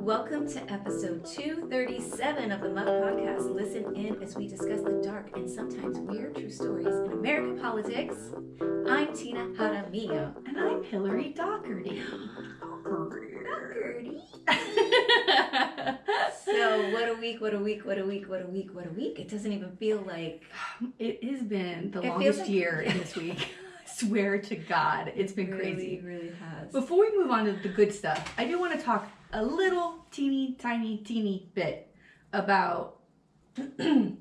Welcome to episode 237 of the Muck Podcast. Listen in as we discuss the dark and sometimes weird true stories in American politics. I'm Tina Jaramillo. And I'm Hillary Doherty. So what a week. It doesn't even feel like... It has been the longest year in this week. I swear to God, it's been crazy. It really has. Before we move on to the good stuff, I do want to talk a little teeny bit about the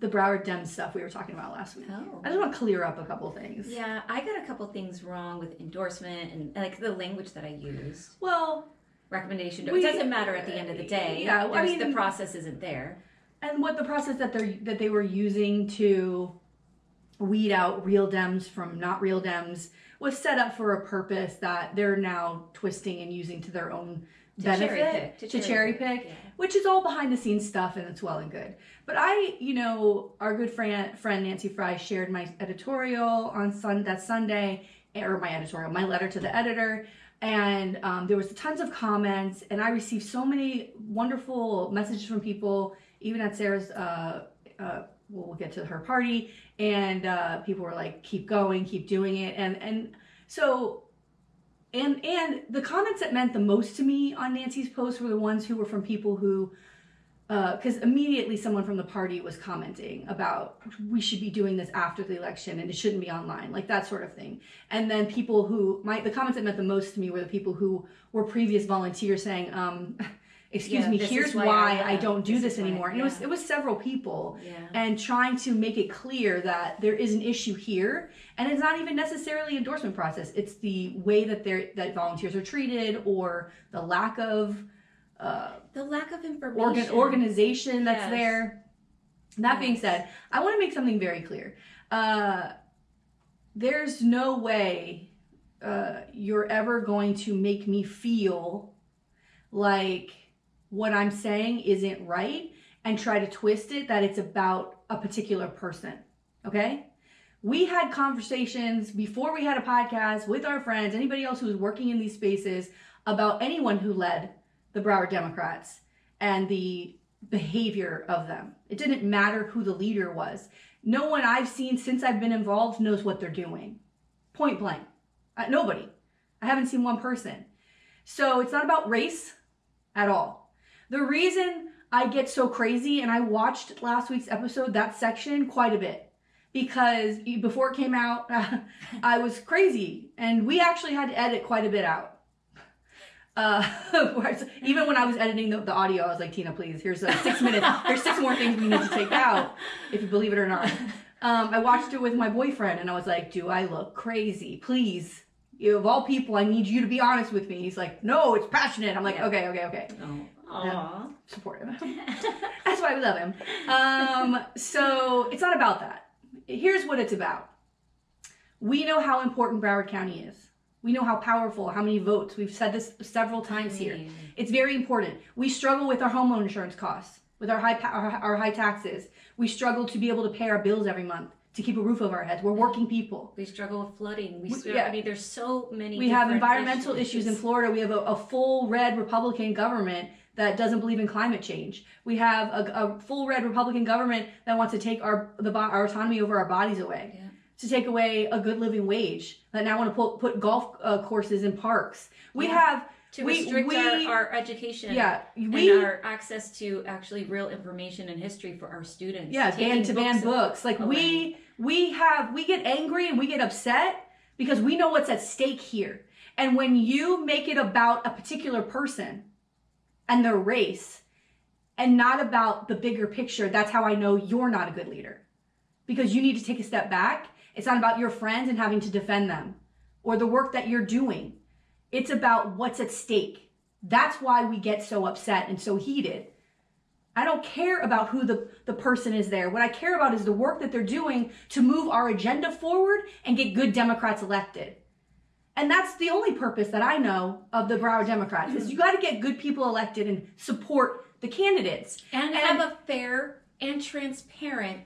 Broward Dems stuff we were talking about last week. Oh. I just want to clear up a couple things. Yeah, I got a couple things wrong with endorsement and like the language that I used. Well, recommendation. It doesn't matter at the end of the day. Yeah, I mean, the process isn't there. And what the process that they were using to weed out real Dems from not real Dems was set up for a purpose that they're now twisting and using to their own benefit, to cherry pick, yeah. Which is all behind the scenes stuff, and it's well and good. But our good friend Nancy Fry shared my editorial on that Sunday, or my letter to the editor, and there was tons of comments, and I received so many wonderful messages from people, even at Sarah's, we'll get to her party, and people were like, keep going, keep doing it, and the comments that meant the most to me on Nancy's post were the ones who were from people who, because immediately someone from the party was commenting about we should be doing this after the election and it shouldn't be online, like that sort of thing. And then people the comments that meant the most to me were the people who were previous volunteers saying, excuse me, here's why I don't do this anymore. And it was several people, and trying to make it clear that there is an issue here, and it's not even necessarily endorsement process. It's the way that volunteers are treated, or the lack of information, organization that's there. That being said, I want to make something very clear. There's no way you're ever going to make me feel like what I'm saying isn't right and try to twist it that it's about a particular person, okay? We had conversations before we had a podcast with our friends, anybody else who was working in these spaces, about anyone who led the Broward Democrats and the behavior of them. It didn't matter who the leader was. No one I've seen since I've been involved knows what they're doing. Point blank. Nobody. I haven't seen one person. So it's not about race at all. The reason I get so crazy, and I watched last week's episode, that section, quite a bit, because before it came out, I was crazy, and we actually had to edit quite a bit out. Even when I was editing the audio, I was like, Tina, please, here's 6 minutes. There's 6 more things we need to take out, if you believe it or not. I watched it with my boyfriend, and I was like, do I look crazy? Please. Of all people, I need you to be honest with me. He's like, no, it's passionate. I'm like, okay. Aww. Supportive. That's why we love him. So it's not about that. Here's what it's about. We know how important Broward County is. We know how powerful, how many votes. We've said this several times here. It's very important. We struggle with our homeowner insurance costs, with our high taxes. We struggle to be able to pay our bills every month, to keep a roof over our heads. We're working people. We struggle with flooding. I mean, there's so many. We have environmental issues in Florida. We have a full red Republican government that doesn't believe in climate change. We have a full red Republican government that wants to take our autonomy over our bodies away, to take away a good living wage, that now want to put golf courses in parks. We have to restrict our education, and our access to actually real information and history for our students. Ban books. Like we get angry and we get upset because we know what's at stake here. And when you make it about a particular person and their race, and not about the bigger picture, that's how I know you're not a good leader. Because you need to take a step back. It's not about your friends and having to defend them, or the work that you're doing. It's about what's at stake. That's why we get so upset and so heated. I don't care about who the person is there. What I care about is the work that they're doing to move our agenda forward and get good Democrats elected. And that's the only purpose that I know of the Broward Democrats, is you got to get good people elected and support the candidates. And have a fair and transparent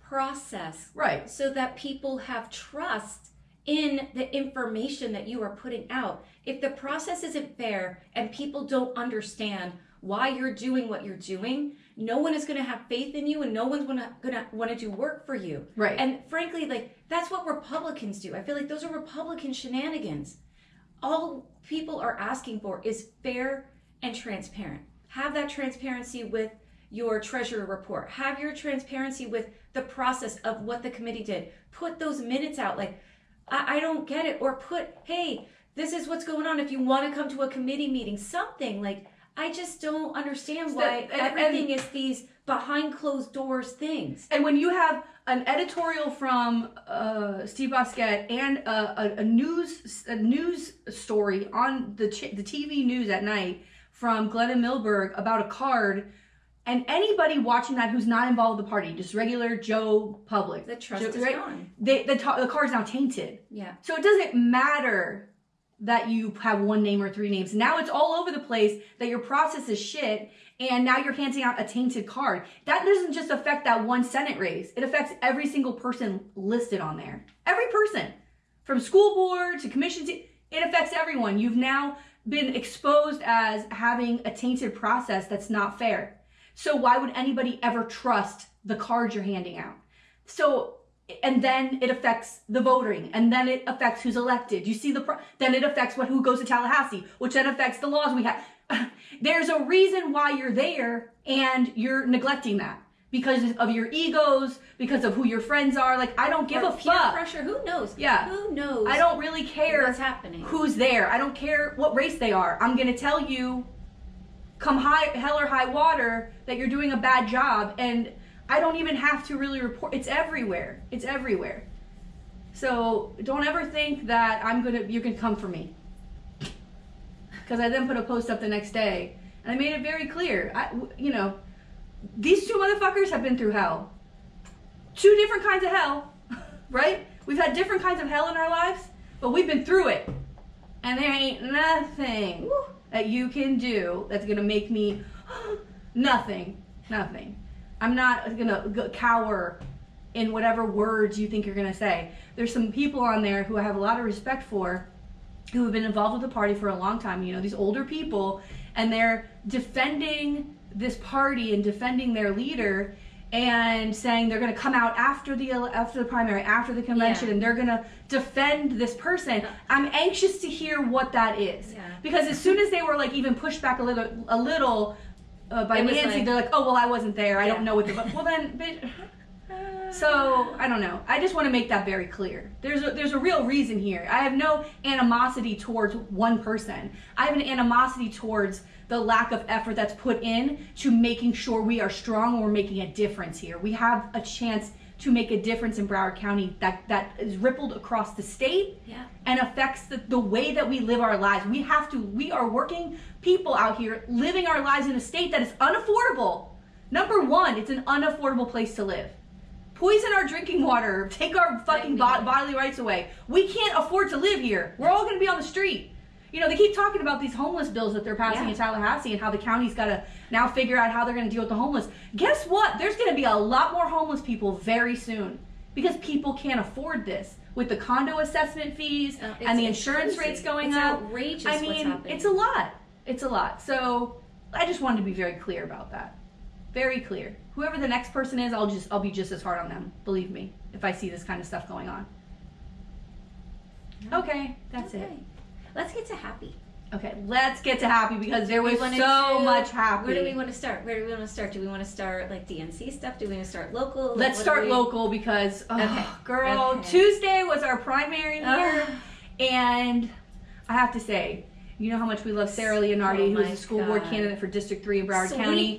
process. Right. So that people have trust in the information that you are putting out. If the process isn't fair and people don't understand why you're doing what you're doing, no one is going to have faith in you and no one's going to want to do work for you. Right. And frankly, like, that's what Republicans do. I feel like those are Republican shenanigans. All people are asking for is fair and transparent. Have that transparency with your treasurer report. Have your transparency with the process of what the committee did. Put those minutes out. Like, I don't get it. Or put, hey, this is what's going on. If you want to come to a committee meeting, something. Like, I just don't understand why everything is these behind closed doors things. And when you have an editorial from Steve Boskett and a news story on the TV news at night from Glennon Milberg about a card, and anybody watching that who's not involved with the party, just regular Joe public, the trust is gone. The card's now tainted. Yeah. So it doesn't matter that you have one name or three names. Now it's all over the place that your process is shit, and now you're handing out a tainted card. That doesn't just affect that one Senate race. It affects every single person listed on there. Every person. From school board to commission, it affects everyone. You've now been exposed as having a tainted process that's not fair. So why would anybody ever trust the cards you're handing out? So, and then it affects the voting, and then it affects who's elected. You see then it affects who goes to Tallahassee, which then affects the laws we have. There's a reason why you're there, and you're neglecting that because of your egos, because of who your friends are. Like, I don't give a peer fuck. Pressure. Who knows? Yeah. Who knows? I don't really care what's happening. Who's there. I don't care what race they are. I'm gonna tell you, come hell or high water, that you're doing a bad job, and I don't even have to really report. It's everywhere. It's everywhere. So don't ever think that you can come for me. Because I then put a post up the next day, and I made it very clear. These two motherfuckers have been through hell. Two different kinds of hell, right? We've had different kinds of hell in our lives, but we've been through it. And there ain't nothing that you can do that's gonna make me, nothing. I'm not gonna cower in whatever words you think you're gonna say. There's some people on there who I have a lot of respect for, who have been involved with the party for a long time. These older people, and they're defending this party and defending their leader, and saying they're gonna come out after the primary, after the convention, and they're gonna defend this person. I'm anxious to hear what that is, because as soon as they were like even pushed back a little. By Nancy, they're like, oh, well, I wasn't there. I don't know what well, then, bitch. So, I don't know. I just want to make that very clear. There's a real reason here. I have no animosity towards one person. I have an animosity towards the lack of effort that's put in to making sure we are strong and we're making a difference here. We have a chance to make a difference in Broward County that is rippled across the state and affects the way that we live our lives. We are working people out here living our lives in a state that is unaffordable. Number one, it's an unaffordable place to live. Poison our drinking water, take our fucking bodily rights away. We can't afford to live here. We're all gonna be on the street. They keep talking about these homeless bills that they're passing in Tallahassee, and how the county's got to now figure out how they're going to deal with the homeless. Guess what? There's going to be a lot more homeless people very soon, because people can't afford this with the condo assessment fees and the insurance rates going up. It's outrageous. I mean, what's happening. it's a lot. It's a lot. So I just wanted to be very clear about that. Very clear. Whoever the next person is, I'll be just as hard on them. Believe me, if I see this kind of stuff going on. Okay, that's it. Let's get to happy. Okay, let's get to happy, because there was so much happy. Where do we want to start? Do we want to start like DNC stuff? Do we want to start local? Let's start local, because, girl, Tuesday was our primary here, and I have to say, you know how much we love Sarah Leonardi, who is a school board candidate for District 3 in Broward County.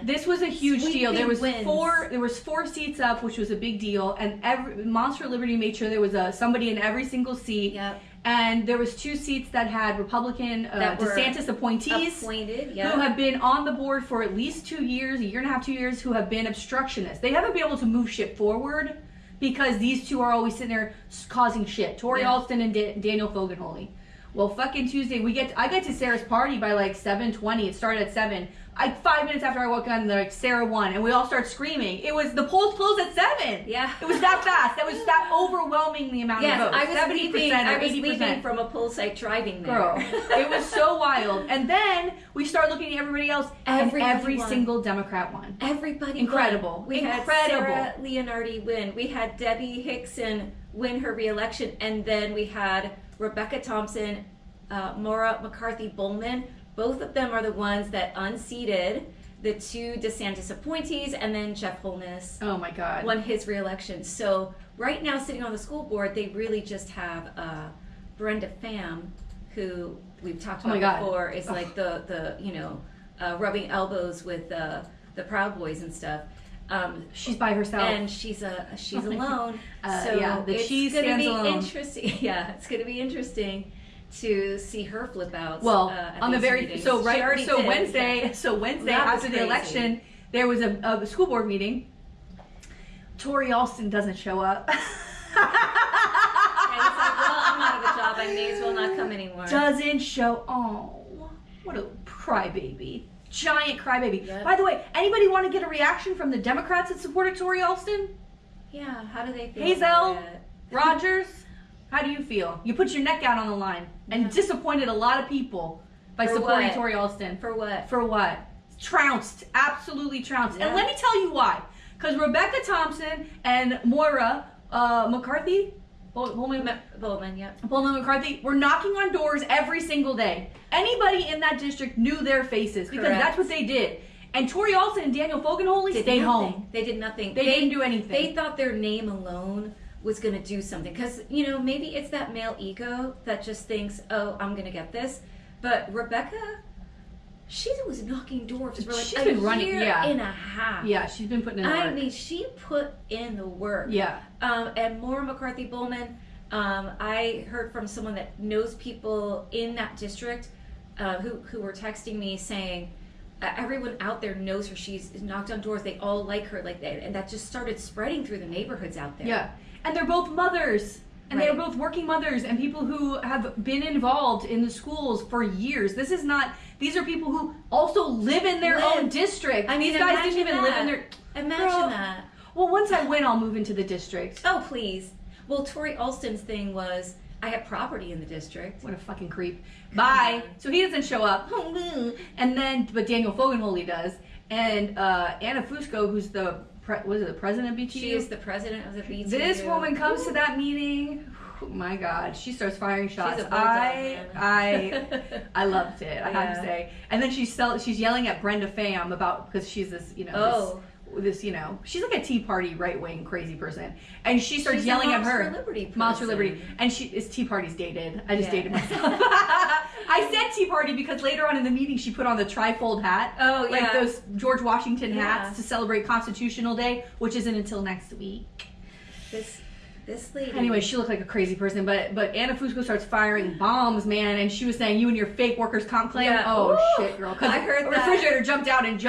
This was a huge deal. There was four seats up, which was a big deal, and Monster Liberty made sure there was somebody in every single seat. Yep. And there was 2 seats that had Republican DeSantis appointees who have been on the board for at least 2 years, a year and a half, 2 years, who have been obstructionists. They haven't been able to move shit forward because these two are always sitting there causing shit. Tori Alston and Daniel Fogelholy. Well, fucking Tuesday, I get to Sarah's party by like 7:20. It started at 7. 5 minutes after I walked in, they're like, Sarah won, and we all start screaming. It was, the polls closed at 7. Yeah. It was that fast. That was that overwhelming the amount of votes. I was 70% leaving, or 80%. I was leaving from a poll site driving there. Girl, it was so wild. And then we start looking at everybody else, and every single Democrat won. Everybody Incredible. won. We had Sarah Leonardi win. We had Debbie Hickson win her reelection, and then we had Rebecca Thompson, Maura McCarthy-Bowman. Both of them are the ones that unseated the 2 DeSantis appointees, and then Jeff Holness won his reelection. So right now, sitting on the school board, they really just have Brenda Pham, who we've talked about before, is like the rubbing elbows with the Proud Boys and stuff. She's by herself, and she's alone. So it's going to be interesting. Yeah, it's going to be interesting to see her flip out. Well, on the very meetings. Wednesday after the election, there was a school board meeting. Tori Alston doesn't show up. And he's like, well, I'm out of a job. I may as well not come anymore. Doesn't show. Oh, what a crybaby. Giant crybaby. Yep. By the way, anybody want to get a reaction from the Democrats that supported Tori Alston? Yeah, how do they feel? Hazel, Rogers, how do you feel? You put your neck out on the line and disappointed a lot of people by supporting Tori Alston. For what? For what? Trounced. Absolutely trounced. Yeah. And let me tell you why. Because Rebecca Thompson and Moira McCarthy, Bowman McCarthy, were knocking on doors every single day. Anybody in that district knew their faces because that's what they did. And Tori Alston and Daniel Fogelnholy stayed home. They did nothing. They didn't do anything. They thought their name alone was going to do something. Because, maybe it's that male ego that just thinks, oh, I'm going to get this. But Rebecca, she was knocking doors for like a year and a half. Yeah, she's been putting in the work. I mean, she put in the work. Yeah. And Maura McCarthy-Bowman, I heard from someone that knows people in that district who were texting me saying, everyone out there knows her. She's knocked on doors. They all like her, and that just started spreading through the neighborhoods out there. Yeah, and they're both mothers, and they're both working mothers, and people who have been involved in the schools for years. These are people who also live in their own district. I mean, these guys didn't even live in their. Imagine that. Well, once I win, I'll move into the district. Oh, please. Well, Tori Alston's thing was, I have property in the district. What a fucking creep. Bye. So he doesn't show up. But Daniel Fogelnholy does. And Anna Fusco, who's the president of BTU? She is the president of the BTU. This woman comes to that meeting. Oh my God, she starts firing shots. She's a bulldog, I loved it. I have to say. And then she's yelling at Brenda Pham because she's this, she's like a Tea Party right-wing crazy person, and she starts yelling at her. Monster Liberty, and it's Tea Party's dated. I just dated myself. I said Tea Party because later on in the meeting she put on the trifold hat, like those George Washington hats to celebrate Constitutional Day, which isn't until next week. This lady. Anyway, she looked like a crazy person, but Anna Fusco starts firing bombs, man, and she was saying, "You and your fake workers' comp claim." Yeah. Oh shit, girl! Because I heard a refrigerator jumped out and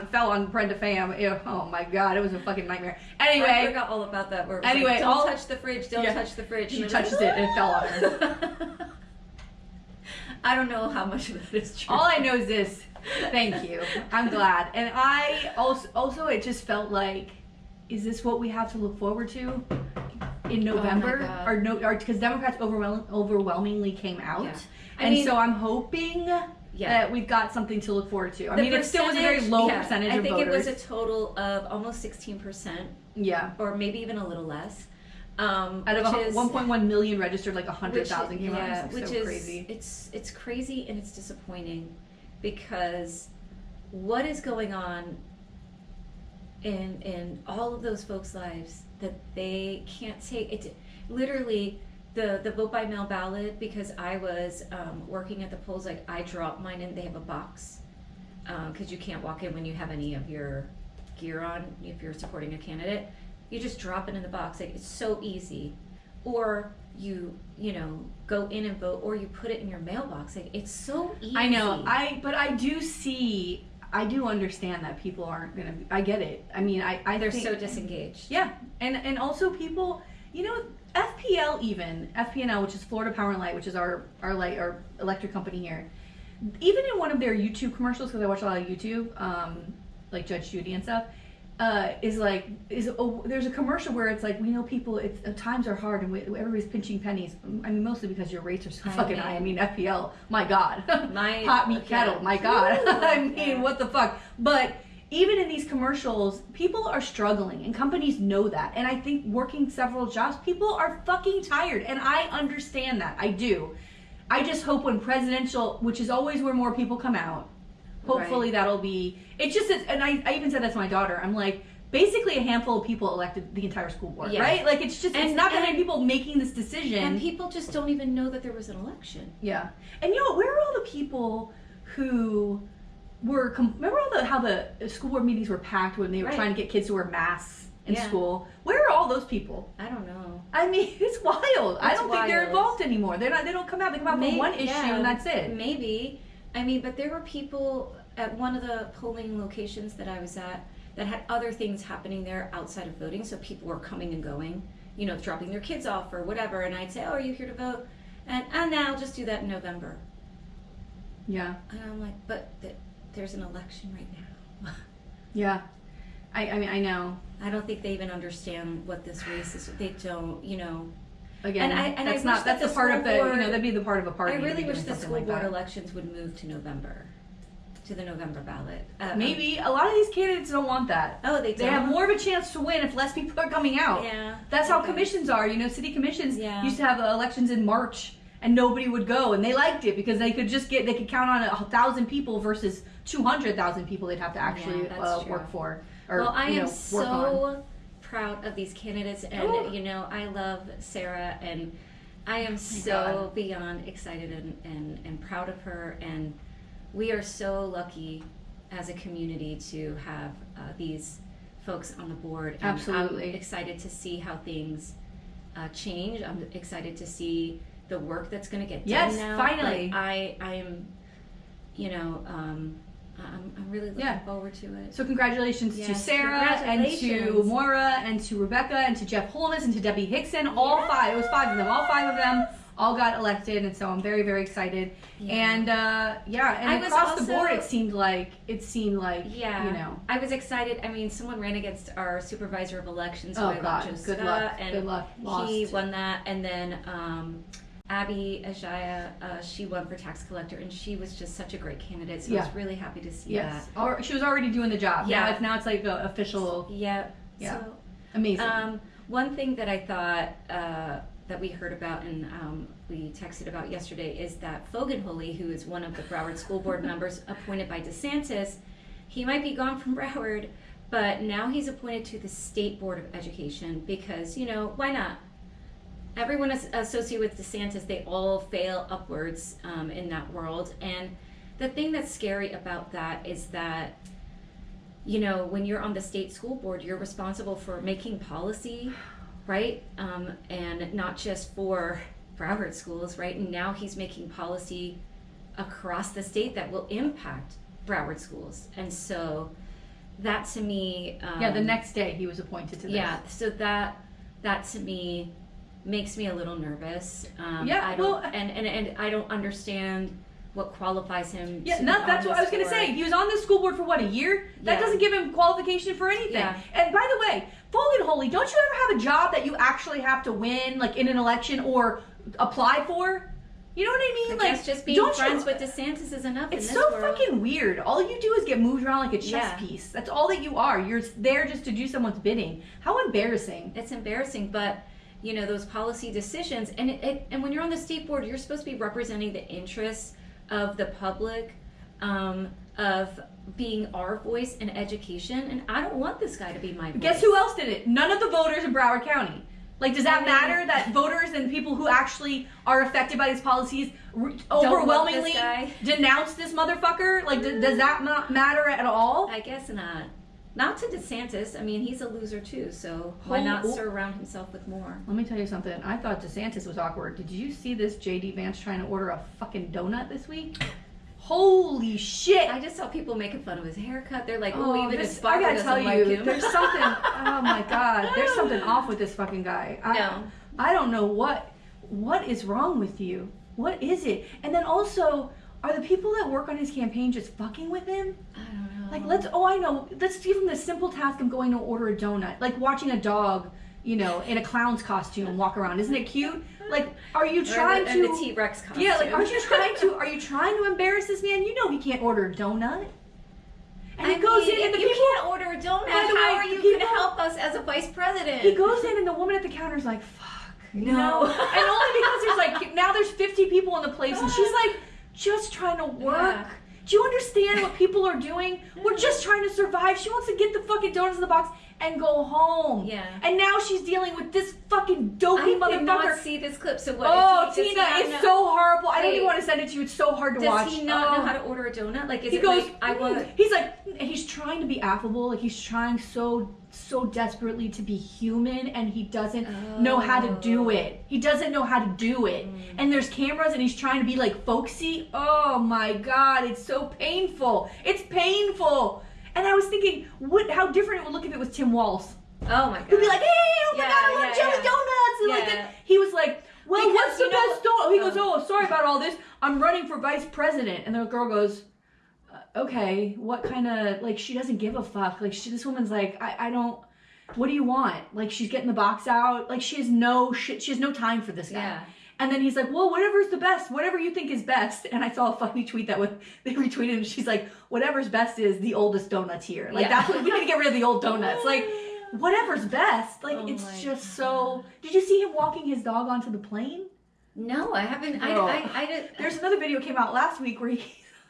fell on Brenda Pham. Ew, oh my God, it was a fucking nightmare. Anyway, I forgot all about that. Where don't touch the fridge. Don't touch the fridge. She touches it and it fell on her. I don't know how much of that is true. All I know is this. Thank you. I'm glad, and I also it just felt like, is this what we have to look forward to in November? Because Democrats overwhelmingly came out, so I'm hoping that we've got something to look forward to. It still was a very low percentage of voters. I think it was a total of almost 16%. Yeah, or maybe even a little less. Out of 1.1 million registered, like 100,000 came out. Which is crazy. It's crazy and it's disappointing, because what is going on in all of those folks' lives that they can't take it. Literally, the vote by mail ballot, because I was working at the polls, like I dropped mine in. They have a box because you can't walk in when you have any of your gear on if you're supporting a candidate. You just drop it in the box. Like, it's so easy. Or you go in and vote, or you put it in your mailbox. Like, it's so easy. I know. But I do understand that people aren't gonna. I get it. I mean, they're so disengaged. Yeah, and also people, FPL, which is Florida Power and Light, which is our electric company here. even in one of their YouTube commercials, because I watch a lot of YouTube, like Judge Judy and stuff, there's a commercial where it's like, we know people, times are hard and everybody's pinching pennies. I mean, mostly because your rates are so fucking high. I mean, FPL, my God. Hot meat kettle, my God. I mean, what the fuck? But even in these commercials, people are struggling and companies know that. And I think working several jobs, people are fucking tired. And I understand that. I do. I just hope when presidential, which is always where more people come out, hopefully that'll be, it's just, and I even said that to my daughter. I'm like, basically a handful of people elected the entire school board, right? Like, it's just, it's not that many people making this decision. And people just don't even know that there was an election. Yeah. And you know, where are all the people who were, remember how the school board meetings were packed when they were trying to get kids to wear masks in school? Where are all those people? I don't know. I mean, it's wild. I don't think they're involved anymore. They don't come out. They come out for one issue and that's it. Maybe. I mean, but there were people at one of the polling locations that I was at that had other things happening there outside of voting. So people were coming and going, you know, dropping their kids off or whatever. And I'd say, oh, are you here to vote? And now I'll just do that in November. Yeah. And I'm like, but there's an election right now. Yeah. I mean, I know. I don't think they even understand what this race is. They don't, you know. Again, that's a part of the, you know, that'd be the part of a party. I really wish the school board elections would move to November, to the November ballot. Maybe. A lot of these candidates don't want that. Oh, they don't? They have more of a chance to win if less people are coming out. Yeah. That's how commissions are. You know, city commissions used to have elections in March and nobody would go, and they liked it because they could count on 1,000 people versus 200,000 people they'd have to actually work for. Well, I am so proud of these candidates, and you know, I love Sarah, and I am so beyond excited and proud of her, and we are so lucky as a community to have these folks on the board. And absolutely. I'm excited to see how things change. I'm excited to see the work that's going to get done now. Yes, finally. Like, I am, you know, I'm really looking forward to it. So congratulations to Sarah and to Maura and to Rebecca and to Jeff Holness and to Debbie Hickson. All five. It was 5 of them. All 5 of them all got elected, and so I'm very, very excited. And and across the board, it seemed like you know. I was excited. I mean, someone ran against our supervisor of elections. Oh God, good luck. And good luck. Lost. He won that, and then Abby Ajaya, she won for tax collector, and she was just such a great candidate. So I was really happy to see that. She was already doing the job. Yeah. Now it's like an official. Yeah. Yeah. So, amazing. One thing that I thought that we heard about and we texted about yesterday is that Fogenholy, who is one of the Broward School Board members appointed by DeSantis, he might be gone from Broward, but now he's appointed to the State Board of Education because, you know, why not? Everyone is associated with DeSantis, they all fail upwards in that world. And the thing that's scary about that is that, you know, when you're on the state school board, you're responsible for making policy, right? And not just for Broward schools, right? And now he's making policy across the state that will impact Broward schools. And so that to me... the next day he was appointed to this. Yeah, so that to me makes me a little nervous. And I don't understand what qualifies him. Yeah, that's what I was going to say. He was on the school board for what, a year? That doesn't give him qualification for anything. Yeah. And by the way, Fogenholy, don't you ever have a job that you actually have to win, like in an election or apply for? You know what I mean? Like, just being friends with DeSantis is enough. It's so fucking weird. All you do is get moved around like a chess piece. That's all that you are. You're there just to do someone's bidding. How embarrassing. It's embarrassing, but you know, those policy decisions, and when you're on the state board, you're supposed to be representing the interests of the public, of being our voice in education, and I don't want this guy to be my voice. Guess who else did it? None of the voters in Broward County. Like, does that matter that voters and people who actually are affected by these policies overwhelmingly denounce this motherfucker? Like, does that not matter at all? I guess not. Not to DeSantis. I mean, he's a loser too, so why not surround himself with more? Let me tell you something. I thought DeSantis was awkward. Did you see this JD Vance trying to order a fucking donut this week? Holy shit! I just saw people making fun of his haircut. They're like, even his father I gotta tell doesn't like him. There's something, oh my God, there's something off with this fucking guy. I don't know what is wrong with you. What is it? And then also, are the people that work on his campaign just fucking with him? I don't know. Like, let's give him the simple task of going to order a donut. Like watching a dog, in a clown's costume walk around. Isn't it cute? Like, are you trying to... And the T-Rex costume. Yeah, like, are you trying to embarrass this man? You know he can't order a donut. And he goes in and the you people... can't order a donut. By the way, How are you going to help us as a vice president? He goes in and the woman at the counter's like, fuck. No. And only because now there's 50 people in the place and she's like, just trying to work. Yeah. Do you understand what people are doing? We're just trying to survive. She wants to get the fucking donuts in the box and go home. Yeah. And now she's dealing with this fucking dopey motherfucker. I did not see this clip. So what? Oh, Tina, it's so horrible. I don't even want to send it to you. It's so hard to watch. Does he not know how to order a donut? Like, He's trying to be affable. Like, he's trying so desperately to be human, and he doesn't know how to do it. He doesn't know how to do it. And there's cameras, and he's trying to be, like, folksy. Oh, my God. It's so painful. It's painful. And I was thinking, how different it would look if it was Tim Walz. Oh, my God. He'd be like, hey, oh, my God, I love jelly donuts. And like that. He was like, well, what's the best donut? He goes, oh, sorry about all this. I'm running for vice president. And the girl goes, okay, what kind of, like, she doesn't give a fuck. Like, this woman's like, I don't, what do you want? Like, she's getting the box out. Like, she has no time for this guy. Yeah. And then he's like, well, whatever's the best, whatever you think is best. And I saw a funny tweet they retweeted, and she's like, whatever's best is the oldest donuts here. Like, that's what, we need to get rid of the old donuts. Like, whatever's best. Like, it's just so, did you see him walking his dog onto the plane? No, I haven't. I did. There's another video came out last week where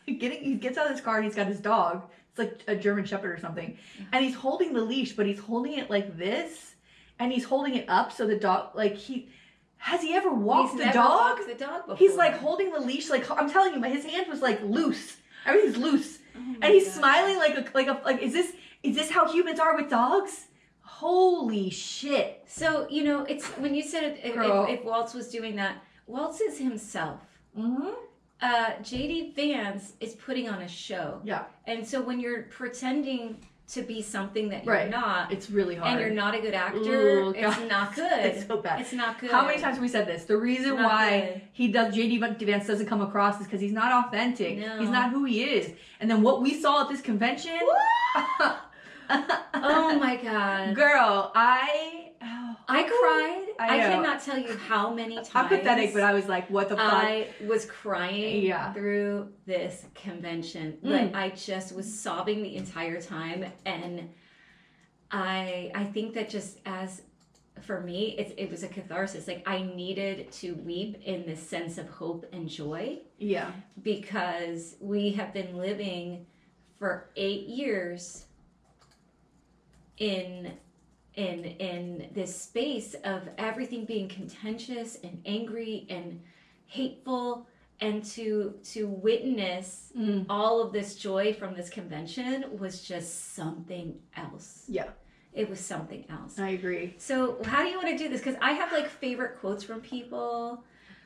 he gets out of his car and he's got his dog. It's like a German Shepherd or something. And he's holding the leash, but he's holding it like this. And he's holding it up so the dog, like, has he ever walked the dog? Walked the dog before. He's like holding the leash, like, I'm telling you, his hand was like loose. Everything's loose. And he's smiling like, is this how humans are with dogs? Holy shit. So, it's, when you said if Waltz was doing that, Waltz is himself. Mm-hmm. JD Vance is putting on a show. Yeah. And so when you're pretending to be something that you're not, it's really hard. And you're not a good actor, Ooh, it's not good. It's so bad. It's not good. How many times have we said this? The reason why JD Vance doesn't come across is because he's not authentic. No. He's not who he is. And then what we saw at this convention... Oh my God. Girl, I cried. I cannot tell you how many times. I'm pathetic, but I was like, what the fuck? I was crying through this convention. Like, I just was sobbing the entire time. And I think that just for me, it was a catharsis. Like, I needed to weep in this sense of hope and joy. Yeah. Because we have been living for 8 years in this space of everything being contentious and angry and hateful, and to witness all of this joy from this convention was just something else. Yeah. It was something else. I agree. So how do you want to do this? Because I have like favorite quotes from people.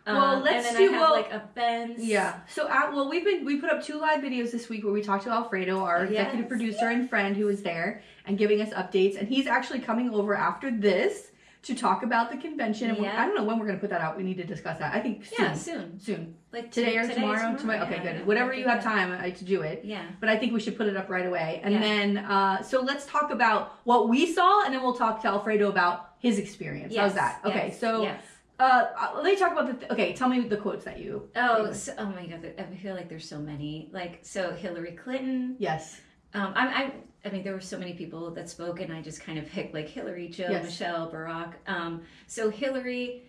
Well, let's and then do I have like events. Yeah. So we put up 2 live videos this week where we talked to Alfredo, our executive producer and friend, who was there and giving us updates, and he's actually coming over after this to talk about the convention. And I don't know when we're going to put that out. We need to discuss that. I think soon. Soon. Like today or tomorrow? Okay, good. Whatever you have time to do it. Yeah. But I think we should put it up right away. And then, so let's talk about what we saw, and then we'll talk to Alfredo about his experience. How's that? Okay, so... Yes. Let me talk about tell me the quotes that you... oh my God, I feel like there's so many. Like, so Hillary Clinton. Yes. I mean, there were so many people that spoke, and I just kind of picked like Hillary, Joe, Michelle, Barack. So Hillary,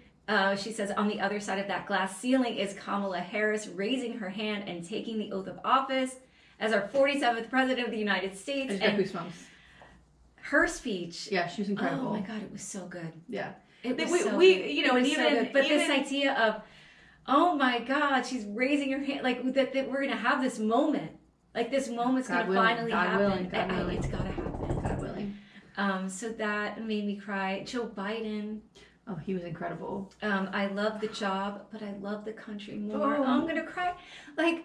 she says, on the other side of that glass ceiling is Kamala Harris raising her hand and taking the oath of office as our 47th president of the United States. I just got goosebumps. Her speech. Yeah, she was incredible. Oh my God, it was so good. Yeah. It was good. And even, but this idea of, oh my God, she's raising her hand, like that we're gonna have this moment, like this moment's gonna finally happen. God willing. It's gotta happen. God willing. So that made me cry. Joe Biden. Oh, he was incredible. I love the job, but I love the country more. Oh, I'm gonna cry. Like,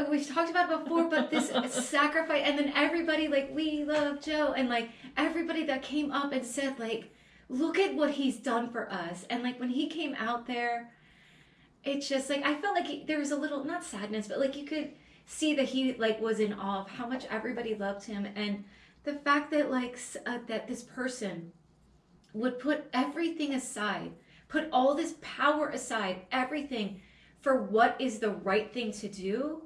we've talked about it before, but this sacrifice, and then everybody, like, we love Joe, and like everybody that came up and said, like, look at what he's done for us. And like when he came out there, it's just like, I felt like there was a little, not sadness, but like you could see that he like was in awe of how much everybody loved him. And the fact that like, that this person would put everything aside, put all this power aside, everything for what is the right thing to do.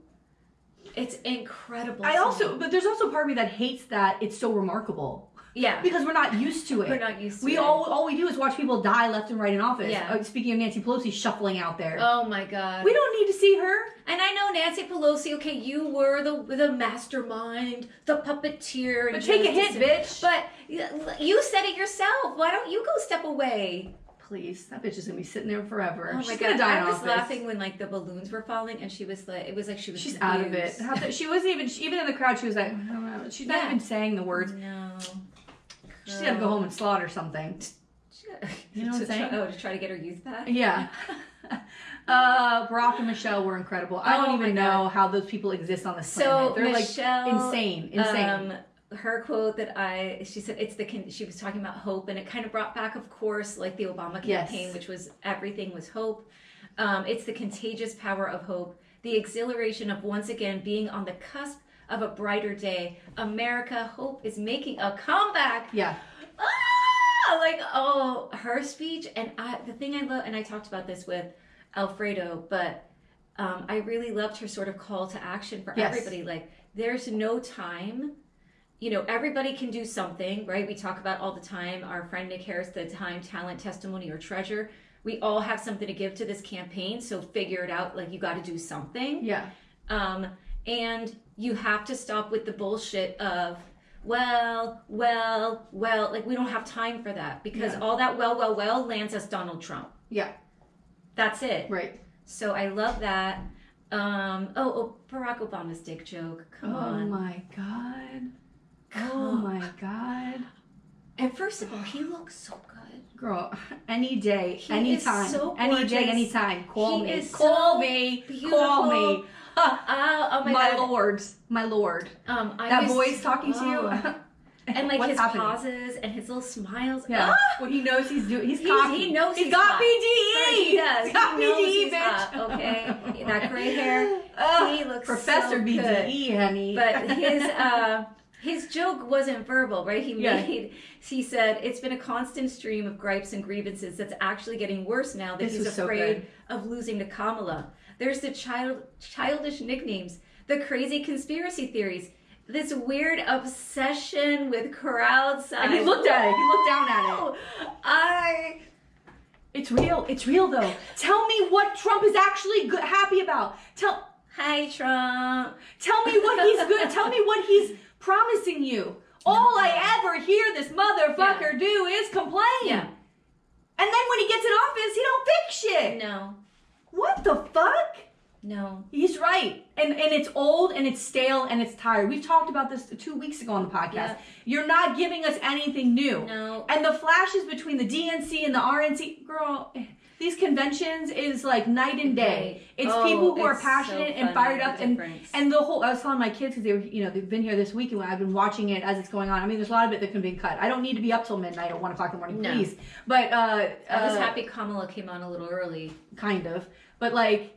It's incredible. But there's also part of me that hates that it's so remarkable. Yeah. Because we're not used to it. We're not used to it. All we do is watch people die left and right in office. Yeah. Speaking of Nancy Pelosi shuffling out there. Oh my God. We don't need to see her. And I know Nancy Pelosi, okay, you were the mastermind, the puppeteer. But take a hit, bitch. But you said it yourself. Why don't you go step away? Please, that bitch is gonna be sitting there forever. Oh She's my gonna God. die in I was office. Laughing when like the balloons were falling, and she was like, it was like she was. She's confused. out of it. She wasn't even in the crowd. She was like, I don't know. She's not even saying the words. No. She's got to go home and slaughter something. You know what I'm saying? To try to get her youth back. Yeah. Barack and Michelle were incredible. I don't even know how those people exist on this planet. They're Michelle, like insane. Her quote that she said, she was talking about hope, and it kind of brought back, of course, like the Obama campaign, which was everything was hope. It's the contagious power of hope, the exhilaration of once again being on the cusp of a brighter day. America, hope is making a comeback. Yeah. Her speech, and the thing I love, and I talked about this with Alfredo, but I really loved her sort of call to action for everybody. Like, there's no time. You know, everybody can do something, right? We talk about all the time, our friend Nick Harris, the time, talent, testimony, or treasure. We all have something to give to this campaign, so figure it out. Like, you got to do something. Yeah. And you have to stop with the bullshit of, well, like, we don't have time for that, because all that well lands us Donald Trump. Yeah. That's it. Right. So I love that. Barack Obama's dick joke. Come on. Oh my God. Oh my God. And first of all, he looks so good. Girl, any day, anytime. So any day, anytime. Call me. Call me. Beautiful. Call me. Oh my God. Lords. My Lord. That boy's talking to you. And like What's his happening? pauses and his little smiles. Yeah. Well, he knows he's cocky. He knows he's got hot. BDE. He does. He's got he knows BDE, he's bitch. hot, okay. That gray hair. He looks Professor so BDE, good. honey. But his joke wasn't verbal, right? He said, it's been a constant stream of gripes and grievances that's actually getting worse now that he's afraid of losing to Kamala. There's the childish nicknames, the crazy conspiracy theories, this weird obsession with crowd size. And he looked at it. He looked down at it. It's real. It's real, though. Tell me what Trump is actually happy about. Hi, Trump. Tell me what he's good. Tell me what he's promising you. All I ever hear this motherfucker do is complain. Yeah. And then when he gets in office, he don't fix shit. No. What the fuck? No. He's right. And it's old and it's stale and it's tired. We've talked about this 2 weeks ago on the podcast. Yeah. You're not giving us anything new. No. And the flashes between the DNC and the RNC, girl, these conventions is like night and day. It's people who are passionate and fired up, and the whole. I was telling my kids because they've been here this week, and I've been watching it as it's going on. I mean, there's a lot of it that can be cut. I don't need to be up till midnight or 1 o'clock in the morning, please. But I was happy Kamala came on a little early. Kind of, but like.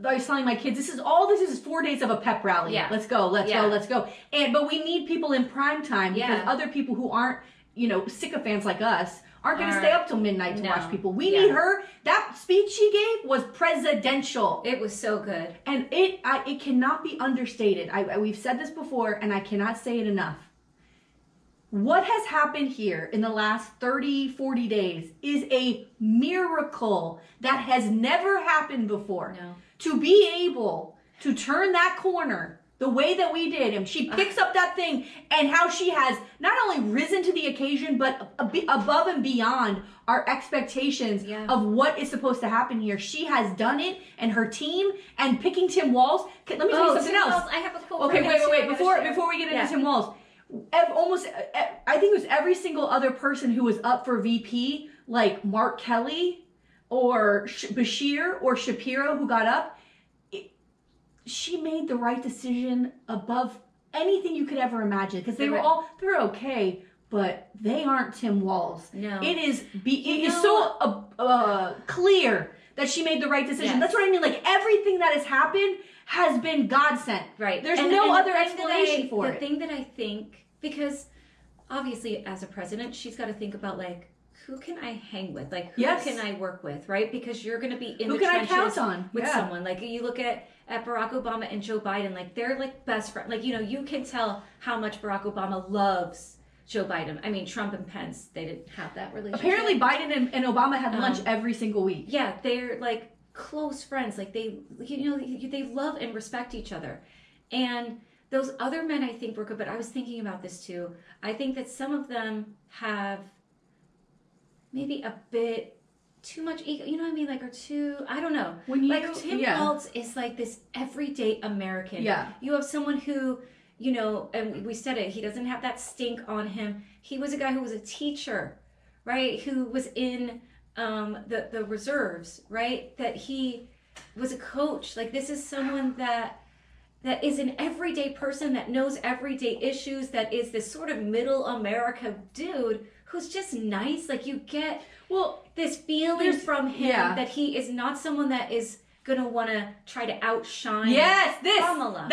I was telling my kids, this is 4 days of a pep rally. Yeah. Let's go. But we need people in prime time because other people who aren't, sycophants like us aren't going to stay up till midnight to watch people. We need her. That speech she gave was presidential. It was so good. And it cannot be understated. We've said this before and I cannot say it enough. What has happened here in the last 30, 40 days is a miracle that has never happened before. No. To be able to turn that corner the way that we did, and she picks up that thing, and how she has not only risen to the occasion, but above and beyond our expectations of what is supposed to happen here. She has done it, and her team, and picking Tim Walz. Let me tell you something else. I have a quote. Okay, wait. Before we get into Tim Walz, I think it was every single other person who was up for VP, like Mark Kelly or Bashir or Shapiro, who got up. She made the right decision above anything you could ever imagine, because they're okay, but they aren't Tim Walz. No, it is so clear that she made the right decision. Yes. That's what I mean. Like, everything that has happened has been God sent. Right. There's and no the other thing explanation for it. The thing that I think, because obviously as a president, she's got to think about, like, who can I hang with? Like, who can I work with, right? Because you're going to be in the trenches I count on? with someone. Like, you look at Barack Obama and Joe Biden, like, they're, like, best friends. Like, you know, you can tell how much Barack Obama loves Joe Biden. I mean, Trump and Pence, they didn't have that relationship. Apparently, Biden and Obama had lunch every single week. Yeah, they're, like, close friends. Like, they, you know, they love and respect each other. And those other men, I think, were good. But I was thinking about this, too. I think that some of them have maybe a bit too much ego, you know what I mean? Like, or too, I don't know. Like, Tim Waltz is like this everyday American. Yeah. You have someone who, you know, and we said it, he doesn't have that stink on him. He was a guy who was a teacher, right? Who was in the reserves, right? That he was a coach. Like, this is someone that is an everyday person that knows everyday issues, that is this sort of middle America dude who's just nice. Like, you get this feeling from him that he is not someone that is gonna want to try to outshine Kamala.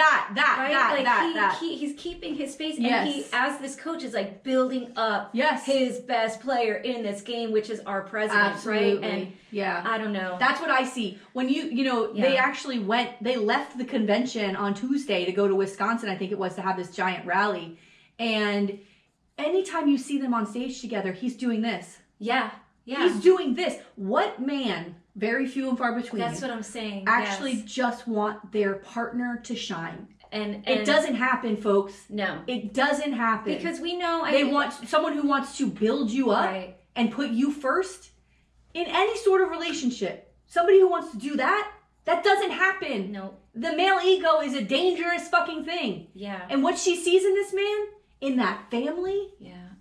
He's keeping his space, and he, as this coach, is like building up his best player in this game, which is our president, right? And I don't know. That's what I see. When they actually they left the convention on Tuesday to go to Wisconsin, I think it was, to have this giant rally. And anytime you see them on stage together, he's doing this. Yeah. He's doing this. What man, very few and far between, that's what I'm saying, actually just want their partner to shine? And it doesn't happen, folks. No. It doesn't happen. Because we know... They want someone who wants to build you up and put you first in any sort of relationship. Somebody who wants to do that doesn't happen. No. The male ego is a dangerous fucking thing. Yeah. And what she sees in this man, in that family,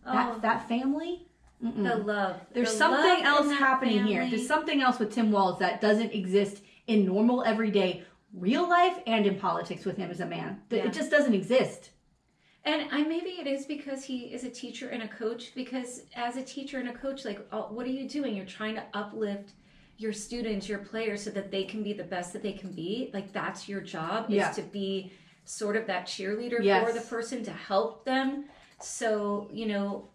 that family... The love. There's something else happening here. There's something else with Tim Walz that doesn't exist in normal, everyday, real life and in politics with him as a man. It just doesn't exist. And maybe it is because he is a teacher and a coach. Because as a teacher and a coach, like, what are you doing? You're trying to uplift your students, your players, so that they can be the best that they can be. Like, that's your job, is to be sort of that cheerleader for the person, to help them. So, you know...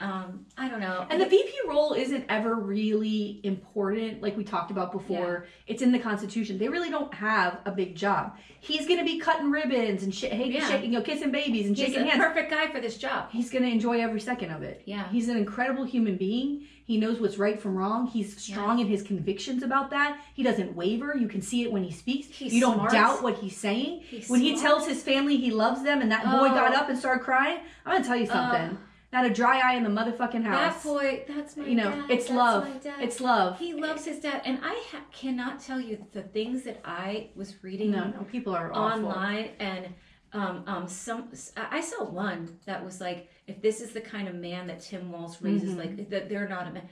I don't know. And the VP role isn't ever really important, like we talked about before. Yeah. It's in the Constitution. They really don't have a big job. He's going to be cutting ribbons and kissing babies and shaking hands. He's a perfect guy for this job. He's going to enjoy every second of it. Yeah. He's an incredible human being. He knows what's right from wrong. He's strong in his convictions about that. He doesn't waver. You can see it when he speaks. You don't doubt what he's saying. When he tells his family he loves them and that boy got up and started crying, I'm going to tell you something. Not a dry eye in the motherfucking house. That boy, that's my dad. It's love. It's love. He loves his dad. And I cannot tell you the things that I was reading people are online. And I saw one that was like, if this is the kind of man that Tim Walz raises, like, that they're not a man.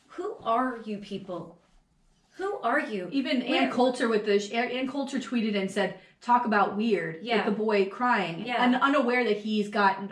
Who are you people? Who are you? Even Ann Coulter Ann Coulter tweeted and said, talk about weird. With the boy crying. And unaware that he's got,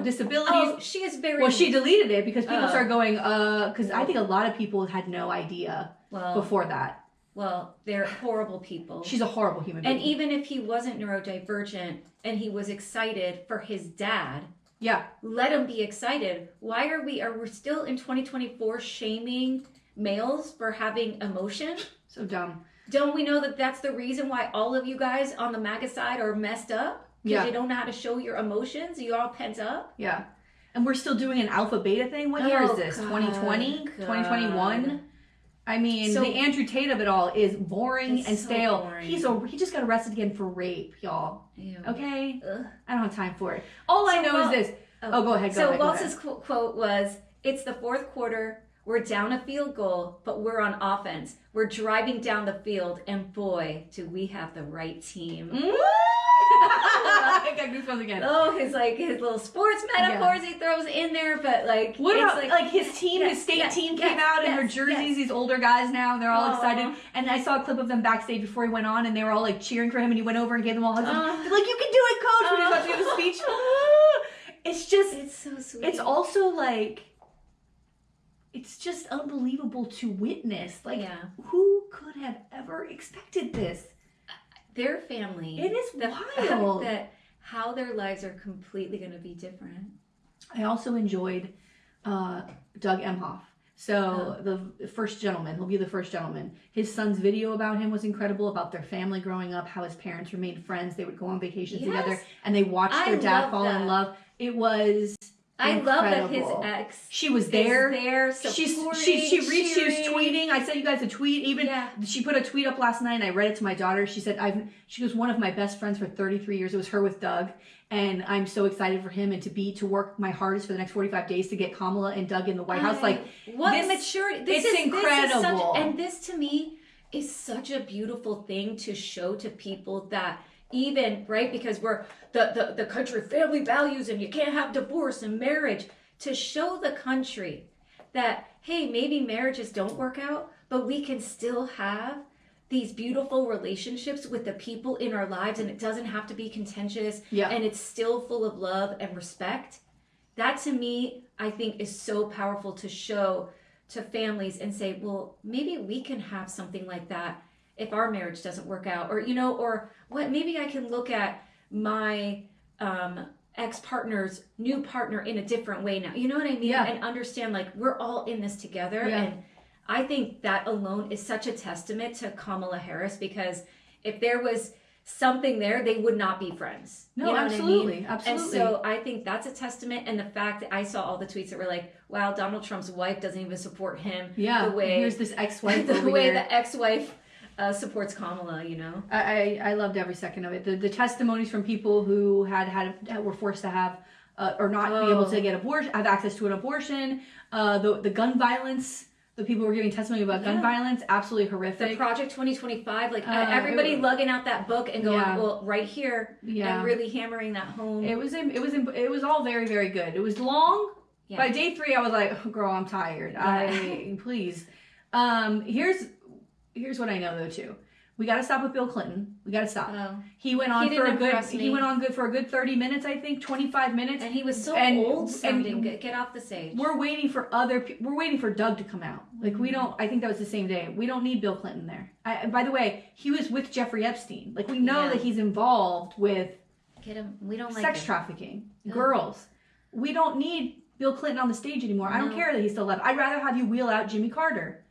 disabilities. Oh, she is very... Well, she deleted it because people started going, because I think a lot of people had no idea before that. Well, they're horrible people. She's a horrible human being. And even if he wasn't neurodivergent and he was excited for his dad... Yeah. Let him be excited. Why are we still in 2024 shaming males for having emotion? So dumb. Don't we know that that's the reason why all of you guys on the MAGA side are messed up? Because you don't know how to show your emotions? You're all pent up? Yeah. And we're still doing an alpha beta thing? What year is this? 2020? 2021? I mean, the Andrew Tate of it all is boring and stale. Boring. He just got arrested again for rape, y'all. Ew. Okay? Ugh. I don't have time for it. All I know is this. Go ahead. So Waltz's quote was, "It's the fourth quarter. We're down a field goal, but we're on offense. We're driving down the field, and boy, do we have the right team." I got goosebumps again. Oh, his little sports metaphors he throws in there, but what about his team, his state team came out in their jerseys. These older guys now, they're all excited. And I saw a clip of them backstage before he went on, and they were all like cheering for him, and he went over and gave them all hugs. They're like, "You can do it, coach!" When he was about to give a speech. It's so sweet. It's also like, it's just unbelievable to witness. Like, Yeah. who could have ever expected this? Their family. It is the wild. fact that how their lives are completely going to be different. I also enjoyed Doug Emhoff. So the first gentleman, he'll be the first gentleman. His son's video about him was incredible, about their family growing up, how his parents remained friends. They would go on vacations together, and they watched their dad fall in love. It was I love that his incredible. ex She was there. She was tweeting. I sent you guys a tweet. Even she put a tweet up last night, and I read it to my daughter. She said, she was one of my best friends for 33 years. It was her with Doug, and I'm so excited for him and to work my hardest for the next 45 days to get Kamala and Doug in the White House. Like, what maturity! It's incredible. And this to me is such a beautiful thing to show to people that. Even, right, because we're the country of family values and you can't have divorce and marriage, to show the country that, hey, maybe marriages don't work out, but we can still have these beautiful relationships with the people in our lives, and it doesn't have to be contentious, and it's still full of love and respect. That to me, I think, is so powerful to show to families and say, well, maybe we can have something like that if our marriage doesn't work out, or, or what, maybe I can look at my ex-partner's new partner in a different way now. You know what I mean? Yeah. And understand, like, we're all in this together. And I think that alone is such a testament to Kamala Harris, because if there was something there, they would not be friends. No, you know absolutely. What I mean? Absolutely. And so I think that's a testament. And the fact that I saw all the tweets that were like, wow, Donald Trump's wife doesn't even support him. Yeah. The way, here's this ex-wife the over way here. the ex-wife supports Kamala, I loved every second of it. The testimonies from people who were forced to have or not be able to get have access to an abortion. The gun violence. The people who were giving testimony about gun violence, absolutely horrific. The Project 2025, like everybody lugging out that book and going, well, right here, and really hammering that home. It was all very, very good. It was long. Yeah. By day 3, I was like, oh, girl, I'm tired. Please. Here's what I know though too. We got to stop with Bill Clinton. We got to stop. He went on for a good 30 minutes, I think, 25 minutes. And he was so old sounding. Get off the stage. We're waiting for Doug to come out. Like, I think that was the same day. We don't need Bill Clinton there. By the way, he was with Jeffrey Epstein. Like, we know that he's involved with We don't like sex trafficking, girls. We don't need Bill Clinton on the stage anymore. No. I don't care that he's still alive. I'd rather have you wheel out Jimmy Carter.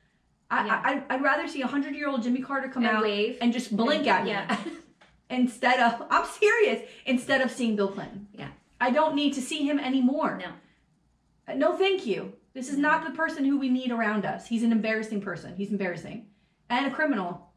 I'd rather see 100-year-old Jimmy Carter come out wave and just blink at me instead of, I'm serious, instead of seeing Bill Clinton. Yeah. I don't need to see him anymore. No. No, thank you. This is not the person who we need around us. He's an embarrassing person. He's embarrassing. And a criminal.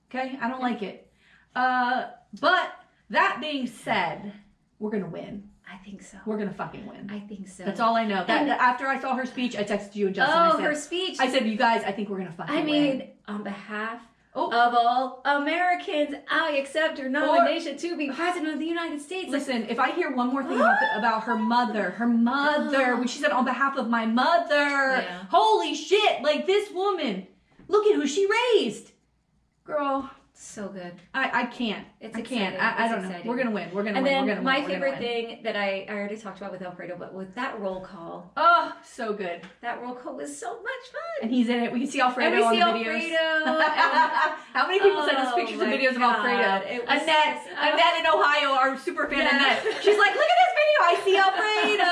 Okay? I don't like it. But that being said, we're going to win. I think so. We're going to fucking win. I think so. That's all I know. After I saw her speech, I texted you and Justin. Her speech. I said, you guys, I think we're going to fucking win. I mean, on behalf of all Americans, I accept your nomination to be President of the United States. Listen, if I hear one more thing about her mother, when she said, on behalf of my mother, holy shit, like, this woman, look at who she raised. Girl. So good. I can't. It's exciting. I don't know. We're gonna win. We're gonna win. And then my favorite thing that I already talked about with Alfredo, but with that roll call. Oh, so good. That roll call was so much fun. And he's in it. We can see Alfredo on the videos. How many people send us pictures and videos of Alfredo? Annette in Ohio, our super fan Annette. She's like, look at this video. I see Alfredo.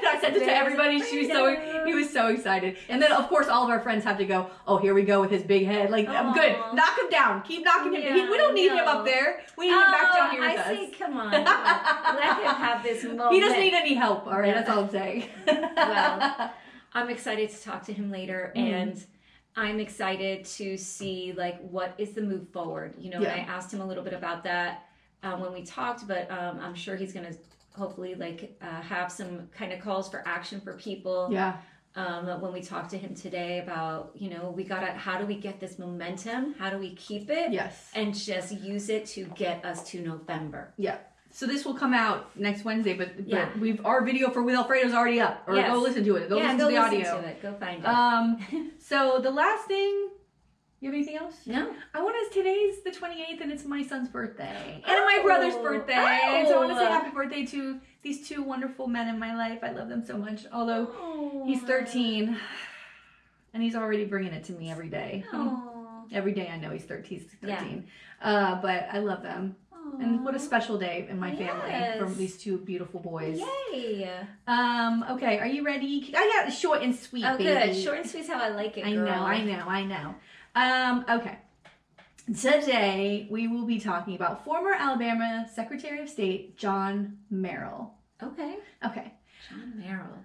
I sent it to everybody. He was so excited. And then of course all of our friends have to go, oh, here we go with his big head. Like, I'm good. Knock him down. Keep knocking him. We don't need him up there. We need him back down here with us. I say, come on. Let him have this moment. He doesn't need any help. All right, that's all I'm saying. Well, I'm excited to talk to him later, and I'm excited to see, like, what is the move forward. And I asked him a little bit about that when we talked, but I'm sure he's going to hopefully, like, have some kind of calls for action for people. Yeah. When we talked to him today about, how do we get this momentum? How do we keep it? Yes. And just use it to get us to November. Yeah. So this will come out next Wednesday, but our video for With Alfredo's already up. Or go listen to it. Go listen to the audio. To it. Go find it. So the last thing You have anything else? No. I want to. Today's the 28th, and it's my son's birthday, and my brother's birthday. And so I want to say happy birthday to these two wonderful men in my life. I love them so much. Although he's 13, and he's already bringing it to me every day. Every day I know he's 13. But I love them. And what a special day in my family from these two beautiful boys. Yay! Okay, are you ready? I got short and sweet, baby. Good. Short and sweet is how I like it, girl. I know. Okay. Today, we will be talking about former Alabama Secretary of State, John Merrill. Okay. John Merrill.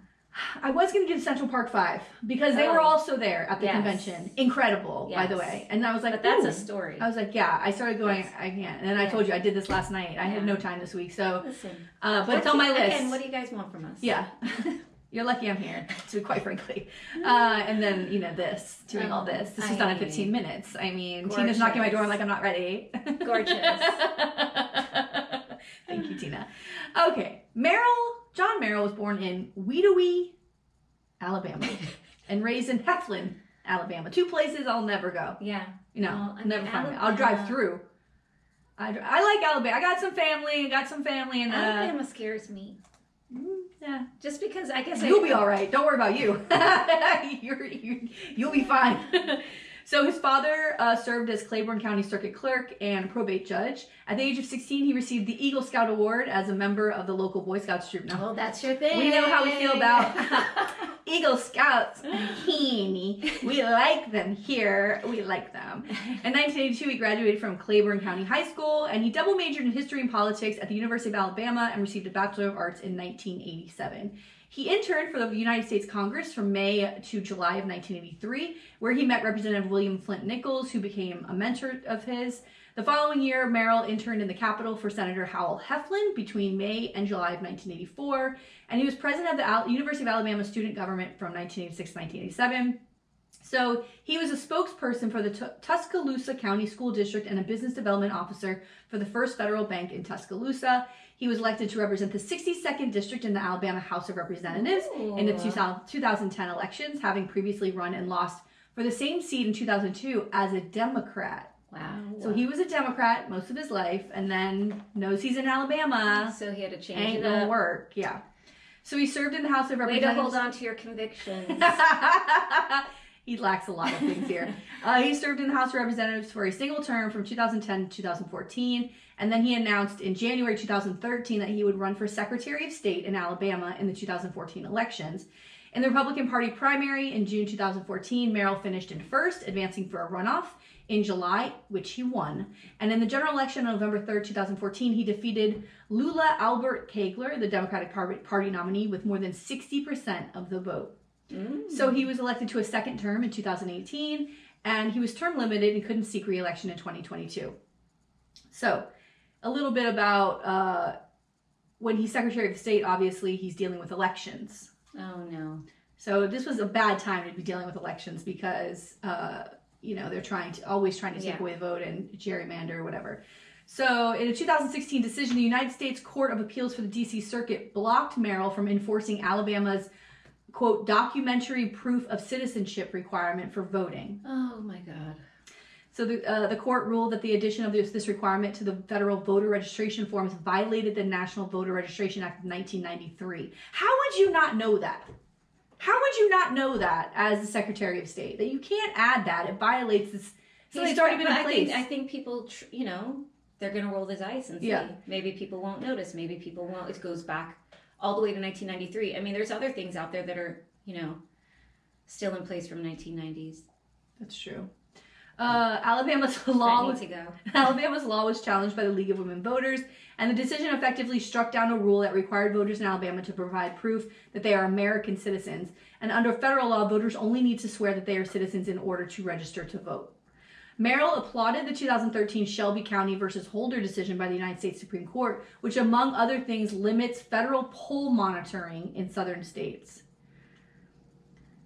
I was going to give Central Park 5 because they were also there at the convention. Incredible, by the way. And I was like, but that's a story. I was like, yeah. I started going, I can't. And then I told you I did this last night. I had no time this week. So, listen. But it's on my list. Again, what do you guys want from us? Yeah. You're lucky I'm here, to be quite frankly. And then, doing all this. This was done in 15 minutes. I mean, gorgeous. Tina's knocking my door. I'm like, I'm not ready. Gorgeous. Thank you, Tina. Okay. John Merrill was born in Wedowee, Alabama, and raised in Heflin, Alabama. Two places I'll never go. Yeah. Never find it. I'll drive through. I like Alabama. I got some family. And Alabama scares me. Yeah. Just because I guess you'll be all right. Don't worry about you. You'll be fine. So his father served as Claiborne County Circuit Clerk and probate judge. At the age of 16, he received the Eagle Scout Award as a member of the local Boy Scouts troop. Now, that's your thing. We know how we feel about Eagle Scouts. We like them here. We like them. In 1982, he graduated from Claiborne County High School, and he double majored in history and politics at the University of Alabama and received a Bachelor of Arts in 1987. He interned for the United States Congress from May to July of 1983, where he met Representative William Flint Nichols, who became a mentor of his. The following year, Merrill interned in the Capitol for Senator Howell Heflin between May and July of 1984, and he was president of the University of Alabama Student Government from 1986 to 1987. So he was a spokesperson for the Tuscaloosa County School District and a business development officer for the First Federal Bank in Tuscaloosa. He was elected to represent the 62nd District in the Alabama House of Representatives in the 2010 elections, having previously run and lost for the same seat in 2002 as a Democrat. Wow. So he was a Democrat most of his life, and then knows he's in Alabama. So he had to change ain't it gonna up. work. Yeah. So he served in the House of Representatives. Way to hold on to your convictions. He lacks a lot of things here. He served in the House of Representatives for a single term from 2010 to 2014, and then he announced in January 2013 that he would run for Secretary of State in Alabama in the 2014 elections. In the Republican Party primary in June 2014, Merrill finished in first, advancing for a runoff in July, which he won. And in the general election on November 3rd, 2014, he defeated Lula Albert Kegler, the Democratic Party nominee, with more than 60% of the vote. So he was elected to a second term in 2018, and he was term limited and couldn't seek re-election in 2022. So a little bit about when he's Secretary of State, obviously he's dealing with elections. Oh, no. So this was a bad time to be dealing with elections because, they're always trying to take away the vote and gerrymander or whatever. So in a 2016 decision, the United States Court of Appeals for the D.C. Circuit blocked Merrill from enforcing Alabama's quote, documentary proof of citizenship requirement for voting. Oh my God. So the court ruled that the addition of this requirement to the federal voter registration forms violated the National Voter Registration Act of 1993. How would you not know that? How would you not know that as the Secretary of State? That you can't add that. It violates this. So it's already been in place. I think people, they're going to roll the dice and see. Maybe people won't notice. Maybe people won't. It goes back all the way to 1993. I mean, there's other things out there that are, still in place from 1990s. That's true. Alabama's law was challenged by the League of Women Voters, and the decision effectively struck down a rule that required voters in Alabama to provide proof that they are American citizens. And under federal law, voters only need to swear that they are citizens in order to register to vote. Merrill applauded the 2013 Shelby County versus Holder decision by the United States Supreme Court, which, among other things, limits federal poll monitoring in southern states.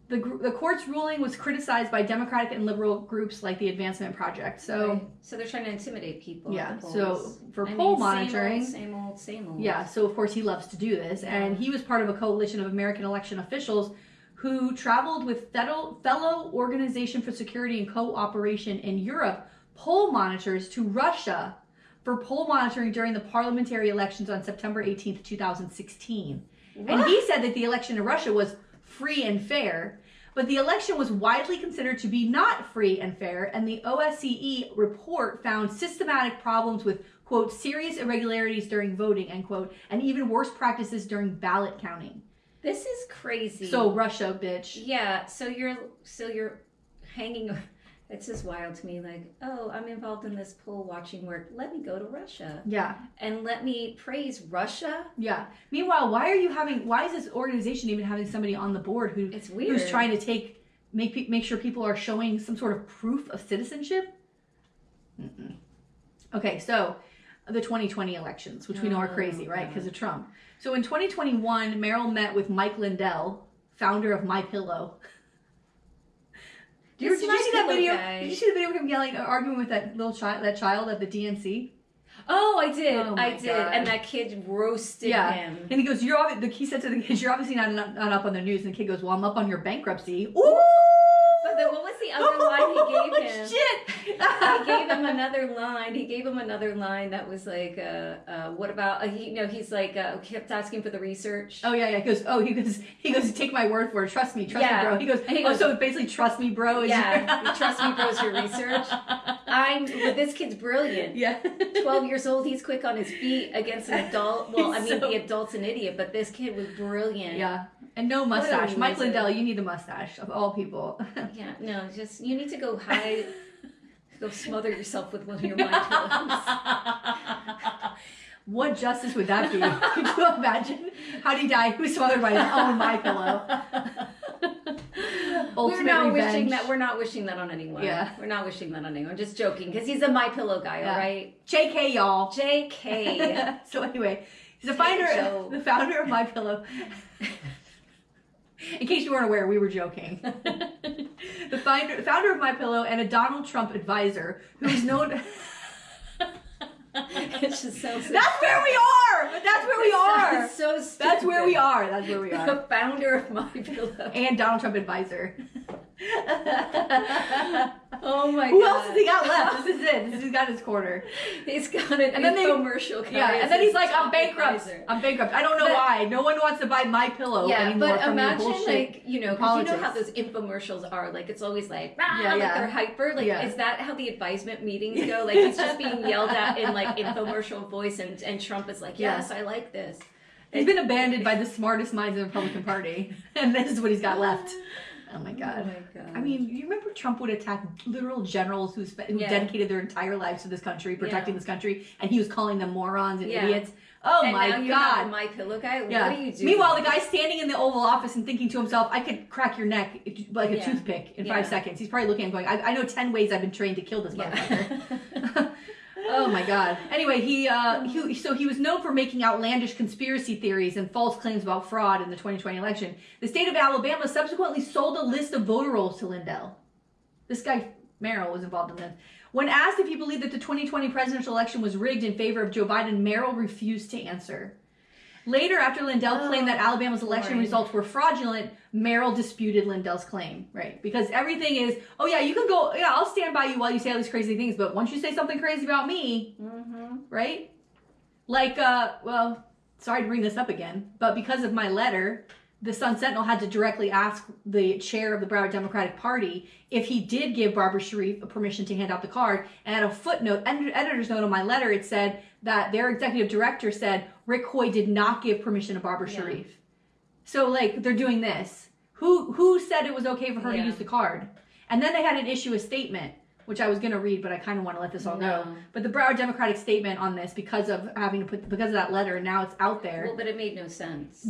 The court's ruling was criticized by Democratic and liberal groups like the Advancement Project. So they're trying to intimidate people. Yeah. So for poll monitoring, same old. Yeah. So of course he loves to do this, and he was part of a coalition of American election officials who traveled with fellow Organization for Security and Cooperation in Europe poll monitors to Russia for poll monitoring during the parliamentary elections on September 18th, 2016. What? And he said that the election in Russia was free and fair, but the election was widely considered to be not free and fair, and the OSCE report found systematic problems with, quote, serious irregularities during voting, end quote, and even worse practices during ballot counting. This is crazy. So Russia, bitch. Yeah, so you're hanging. It's just wild to me. Like, oh, I'm involved in this poll watching work. Let me go to Russia. Yeah. And let me praise Russia. Yeah. Meanwhile, why is this organization even having somebody on the board it's weird. who's trying to make sure people are showing some sort of proof of citizenship? Mm-mm. Okay, so the 2020 elections, which we know are crazy, right? Because of Trump. So in 2021, Merrill met with Mike Lindell, founder of MyPillow. Did you see that video? Did you see the video of him arguing with that child at the DNC? Oh, I did. Oh I did. God. And that kid roasted him. And he goes, he said to the kid, you're obviously not up on the news. And the kid goes, well, I'm up on your bankruptcy. Ooh! But then what was the other line he gave him? Shit! He gave him another line. He gave him another line that was like, what about, he's like, kept asking for the research. Oh, yeah. He goes, take my word for it. Trust me, bro. He goes, so basically, trust me, bro. Trust me, bro is your research. But this kid's brilliant. Yeah. 12 years old, he's quick on his feet against an adult. Well, the adult's an idiot, but this kid was brilliant. Yeah. And no mustache. Mike Lindell, you need a mustache, of all people. Yeah, no, just, you need to go hide, go smother yourself with one of your mind pillows. What justice would that be? Could you imagine? How'd he die? He was smothered by his own MyPillow. We're not wishing that on anyone. Yeah. We're not wishing that on anyone. Just joking, because he's a MyPillow guy, all right? JK, y'all. JK. So anyway, he's the founder of MyPillow. In case you weren't aware, we were joking. The founder of MyPillow and a Donald Trump advisor who is known. It just sounds. That's where we are. But that's where we are. So stupid. That's where we are. That's where we are. The founder of MyPillow and Donald Trump advisor. Oh my God. Who else has he got left? This is it. He's got his quarter. He's got an infomercial. And then he's like, I'm bankrupt. I'm bankrupt. I don't know why. No one wants to buy MyPillow anymore. But from imagine, your like, you know how those infomercials are. Like, it's always like, like they're hyper. Like, is that how the advisement meetings go? Like, he's just being yelled at in like infomercial voice, and Trump is like, yes, I like this. He's been abandoned by the smartest minds in the Republican Party, and this is what he's got left. Oh my God. I mean, you remember Trump would attack literal generals who dedicated their entire lives to this country, protecting this country, and he was calling them morons and idiots. Oh and my now you God. Have a MyPillow guy? Yeah. What do you do? Meanwhile, the guy's standing in the Oval Office and thinking to himself, I could crack your neck like a toothpick in 5 seconds. He's probably looking and going, I know 10 ways I've been trained to kill this motherfucker. Oh my God. Anyway, he was known for making outlandish conspiracy theories and false claims about fraud in the 2020 election. The state of Alabama subsequently sold a list of voter rolls to Lindell. This guy, Merrill, was involved in this. When asked if he believed that the 2020 presidential election was rigged in favor of Joe Biden, Merrill refused to answer. Later, after Lindell claimed that Alabama's election results were fraudulent, Merrill disputed Lindell's claim, right? Because everything is, you can go, I'll stand by you while you say all these crazy things, but once you say something crazy about me, right? Like, sorry to bring this up again, but because of my letter, the Sun Sentinel had to directly ask the chair of the Broward Democratic Party if he did give Barbara Sharif permission to hand out the card. And at a footnote, editor's note on my letter, it said that their executive director said Rick Hoy did not give permission to Barbara Sharif. So, like, they're doing this. Who said it was okay for her to use the card? And then they had to issue a statement, which I was going to read, but I kind of want to let this all go. But the Broward Democratic statement on this, because of that letter, now it's out there. Well, but it made no sense.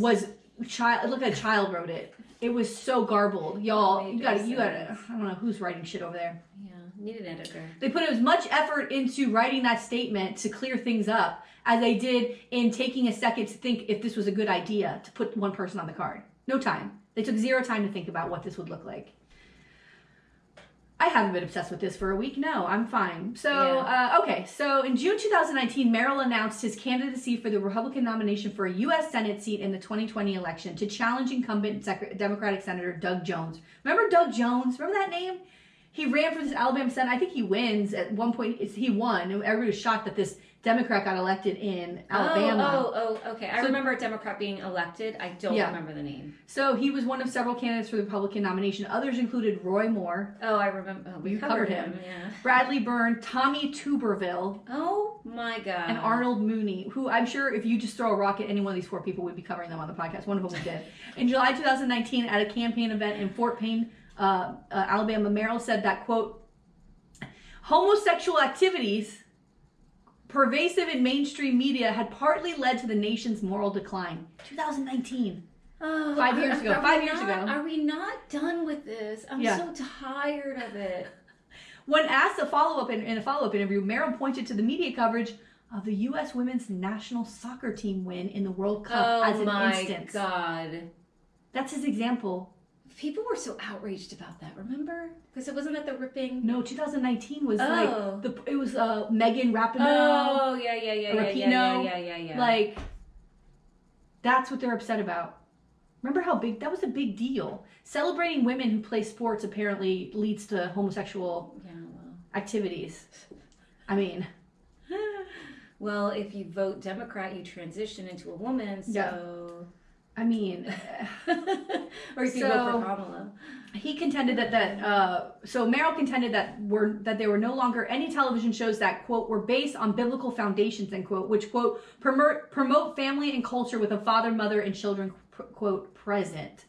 It looked like a child wrote it. It was so garbled. Y'all, you gotta, I don't know who's writing shit over there. Yeah, need an editor. They put as much effort into writing that statement to clear things up as they did in taking a second to think if this was a good idea to put one person on the card. No time. They took zero time to think about what this would look like. I haven't been obsessed with this for a week. No, I'm fine. So, okay. So in June 2019, Merrill announced his candidacy for the Republican nomination for a U.S. Senate seat in the 2020 election to challenge incumbent Democratic Senator Doug Jones. Remember Doug Jones? Remember that name? He ran for this Alabama Senate. I think he wins. At one point, he won. And everybody was shocked that this Democrat got elected in Alabama. Okay. I remember a Democrat being elected. I don't remember the name. So he was one of several candidates for the Republican nomination. Others included Roy Moore. Oh, I remember. Oh, we covered him. Yeah. Bradley Byrne, Tommy Tuberville. Oh my God. And Arnold Mooney, who I'm sure if you just throw a rock at any one of these 4 people, we'd be covering them on the podcast. One of them we did. In July 2019, at a campaign event in Fort Payne, Alabama, Merrill said that, quote, homosexual activities pervasive in mainstream media had partly led to the nation's moral decline. 2019. 5 years ago. 5 years ago. Are we not done with this? I'm so tired of it. When asked in a follow-up interview, Merrill pointed to the media coverage of the U.S. women's national soccer team win in the World Cup as an instance. Oh my God. That's his example. People were so outraged about that, remember? Because it wasn't at the ripping. No, 2019 was it was Megan Rapinoe. Oh, yeah. Like, that's what they're upset about. Remember how big, that was a big deal. Celebrating women who play sports apparently leads to homosexual activities. I mean. Well, if you vote Democrat, you transition into a woman, so... Yeah. I mean, or if you vote for Kamala. He contended so Merrill contended that there were no longer any television shows that, quote, were based on biblical foundations, end quote, which, quote, promote family and culture with a father, mother, and children, quote, present.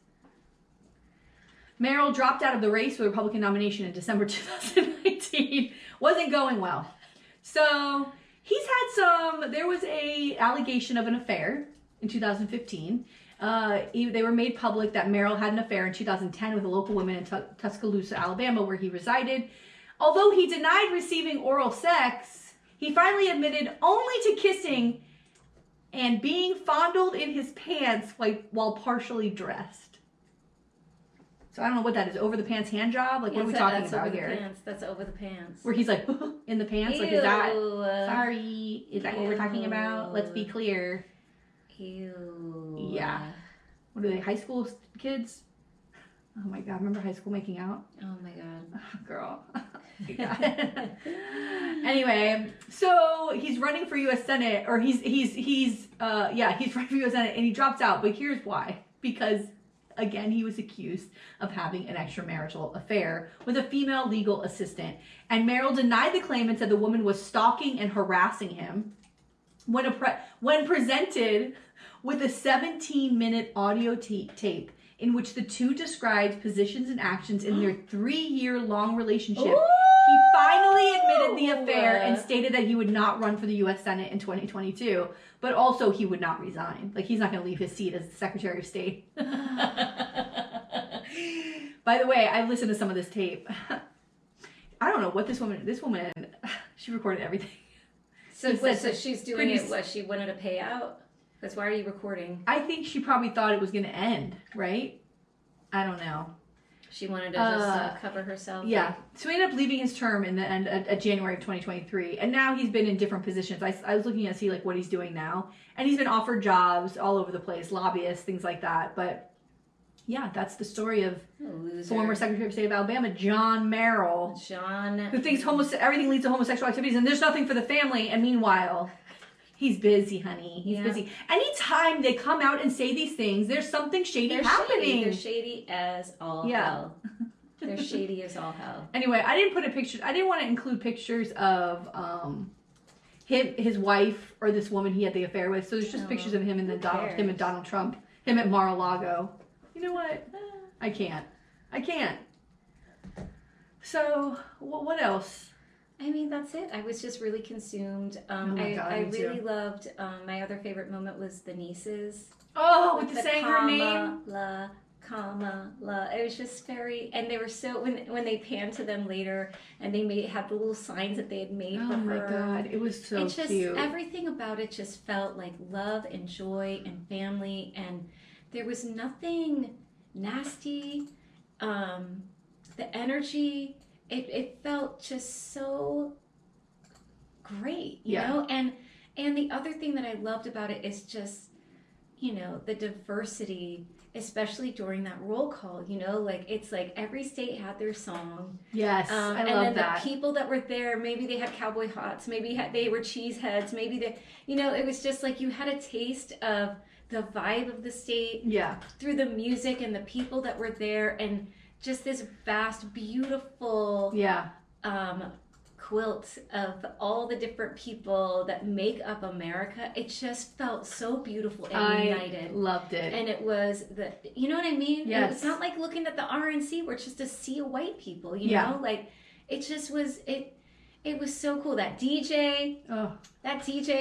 Merrill dropped out of the race for the Republican nomination in December 2019. Wasn't going well. So he's had there was a allegation of an affair in 2015. They were made public that Merrill had an affair in 2010 with a local woman in Tuscaloosa, Alabama, where he resided. Although he denied receiving oral sex, he finally admitted only to kissing and being fondled in his pants while partially dressed. So I don't know what that is. Over the pants hand job? Like, what are we talking about here? Pants. That's over the pants. Where he's like, in the pants? Ew. Like, is that... Sorry. Is that what we're talking about? Let's be clear. Ew. Yeah. What are they, high school kids? Oh my God, remember high school making out? Oh my God. Oh, girl. Anyway, so he's running for U.S. Senate, or he's running for U.S. Senate, and he drops out, but here's why. Because, again, he was accused of having an extramarital affair with a female legal assistant, and Merrill denied the claim and said the woman was stalking and harassing him. When presented with a 17-minute audio tape in which the two described positions and actions in their 3-year-long relationship, he finally admitted the affair and stated that he would not run for the U.S. Senate in 2022, but also he would not resign. Like, he's not going to leave his seat as the Secretary of State. By the way, I've listened to some of this tape. I don't know what this woman, she recorded everything. So she's doing it, what, she wanted a payout? Because why are you recording? I think she probably thought it was going to end, right? I don't know. She wanted to just cover herself? Yeah. So he ended up leaving his term in the end at January of 2023. And now he's been in different positions. I was looking to see like what he's doing now. And he's been offered jobs all over the place, lobbyists, things like that. But yeah, that's the story of former Secretary of State of Alabama, John Merrill. Who thinks everything leads to homosexual activities and there's nothing for the family. And meanwhile, he's busy, honey. He's busy. Anytime they come out and say these things, there's something shady happening. They're shady as all hell. They're shady as all hell. Anyway, I didn't want to include pictures of his wife or this woman he had the affair with. So there's just pictures of him and him and Donald Trump, him at Mar-a-Lago. You know what? I can't. So, what else? I mean, that's it. I was just really consumed. I really loved, my other favorite moment was the nieces. Oh, with the saying her name? La. It was just very, and they were so, when they panned to them later, and they had the little signs that they had made for her. Oh my God, it was so cute. Everything about it just felt like love and joy and family, and there was nothing nasty. The energy, it felt just so great, you Yeah. know? And the other thing that I loved about it is just, you know, the diversity, especially during that roll call, you know, like it's like every state had their song. Yes, I and love then that. the people that were there, maybe they had cowboy hats, maybe they were cheeseheads, maybe they, you know, it was just like you had a taste of the vibe of the state Yeah. through the music and the people that were there, and just this vast, beautiful Yeah. quilt of all the different people that make up America. It just felt so beautiful and united. I loved it. And it was you know what I mean? Yes. It's not like looking at the RNC where it's just a sea of white people, you Yeah. know? Like, it just was, it was so cool. That DJ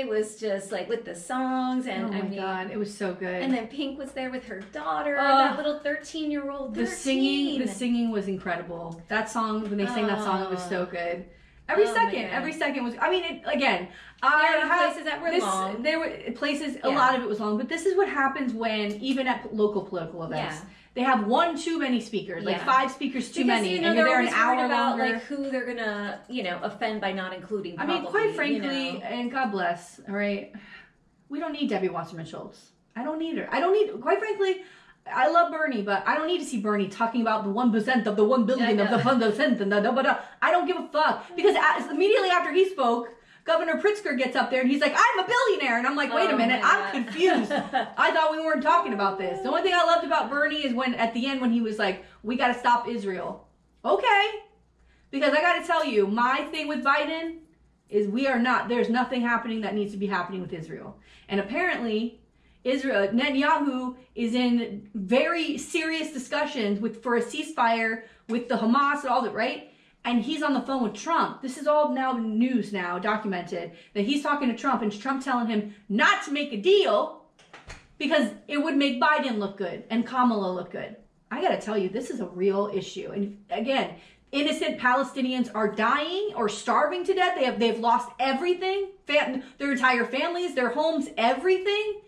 was just like with the songs, and oh my God, it was so good. and then Pink was there with her daughter, Oh. that little 13-year-old. The singing was incredible. That song, when they sang that song, it was so good. Every Oh my second was. I mean, again, There were places that were long. There were places. A Yeah. lot of it was long, but this is what happens when even at local political events, they have one too many speakers, like Yeah. 5 speakers too Because, many, you know, and you're they're there an always worried hour about, longer. like, who they're gonna, you know, offend by not including. I mean, probably, quite frankly, you know? and God bless. All right, we don't need Debbie Wasserman Schultz. I don't need her. I don't need. Quite frankly. I love Bernie, but I don't need to see Bernie talking about the 1% of the 1 billion of the 1% and the. I don't give a fuck, because immediately after he spoke, Governor Pritzker gets up there and he's like, "I'm a billionaire," and I'm like, "Wait a minute, I'm confused. I thought we weren't talking about this." The only thing I loved about Bernie is when at the end when he was like, "We got to stop Israel." Okay, because I got to tell you, my thing with Biden is there's nothing happening that needs to be happening with Israel, and apparently. Netanyahu is in very serious discussions for a ceasefire with the Hamas and all that, right? And he's on the phone with Trump. This is all now news now, documented, that he's talking to Trump, and Trump telling him not to make a deal because it would make Biden look good and Kamala look good. I gotta tell you, this is a real issue. And again, innocent Palestinians are dying or starving to death. They've lost everything, their entire families, their homes, everything.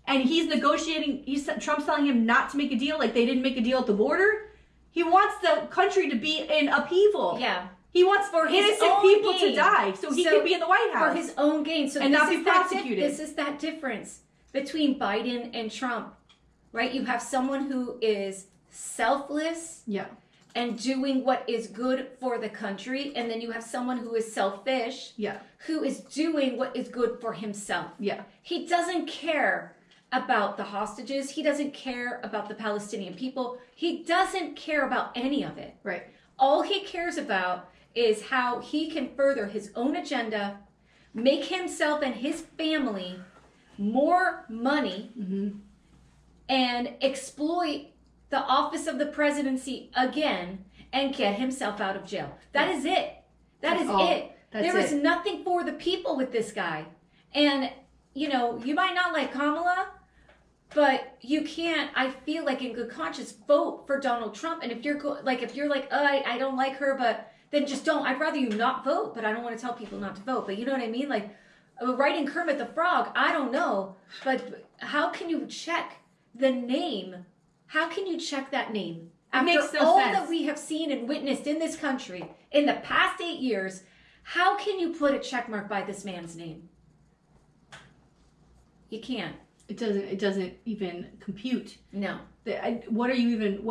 And he's negotiating, Trump's telling him not to make a deal, like they didn't make a deal at the border. He wants the country to be in upheaval. Yeah. He wants for innocent people to die so he can be in the White House. For his own gain. So and not be prosecuted. This is that difference between Biden and Trump, right? You have someone who is selfless. Yeah. And doing what is good for the country, and then you have someone who is selfish. Yeah. Who is doing what is good for himself. Yeah. He doesn't care about the hostages. He doesn't care about the Palestinian people. He doesn't care about any of it. Right. All he cares about is how he can further his own agenda, make himself and his family more money, and exploit the office of the presidency again and get himself out of jail. That is it. That is it. There is nothing for the people with this guy. And, you know, you might not like Kamala, but you can't, I feel like in good conscience, vote for Donald Trump. And if you're like, I don't like her, but then just don't. I'd rather you not vote, but I don't want to tell people not to vote. But you know what I mean? Like, writing Kermit the Frog, I don't know. But how can you check the name? How can you check that name? After all that we have seen and witnessed in this country in the past 8 years, how can you put a check mark by this man's name? You can't. It doesn't even compute. No. What are you even?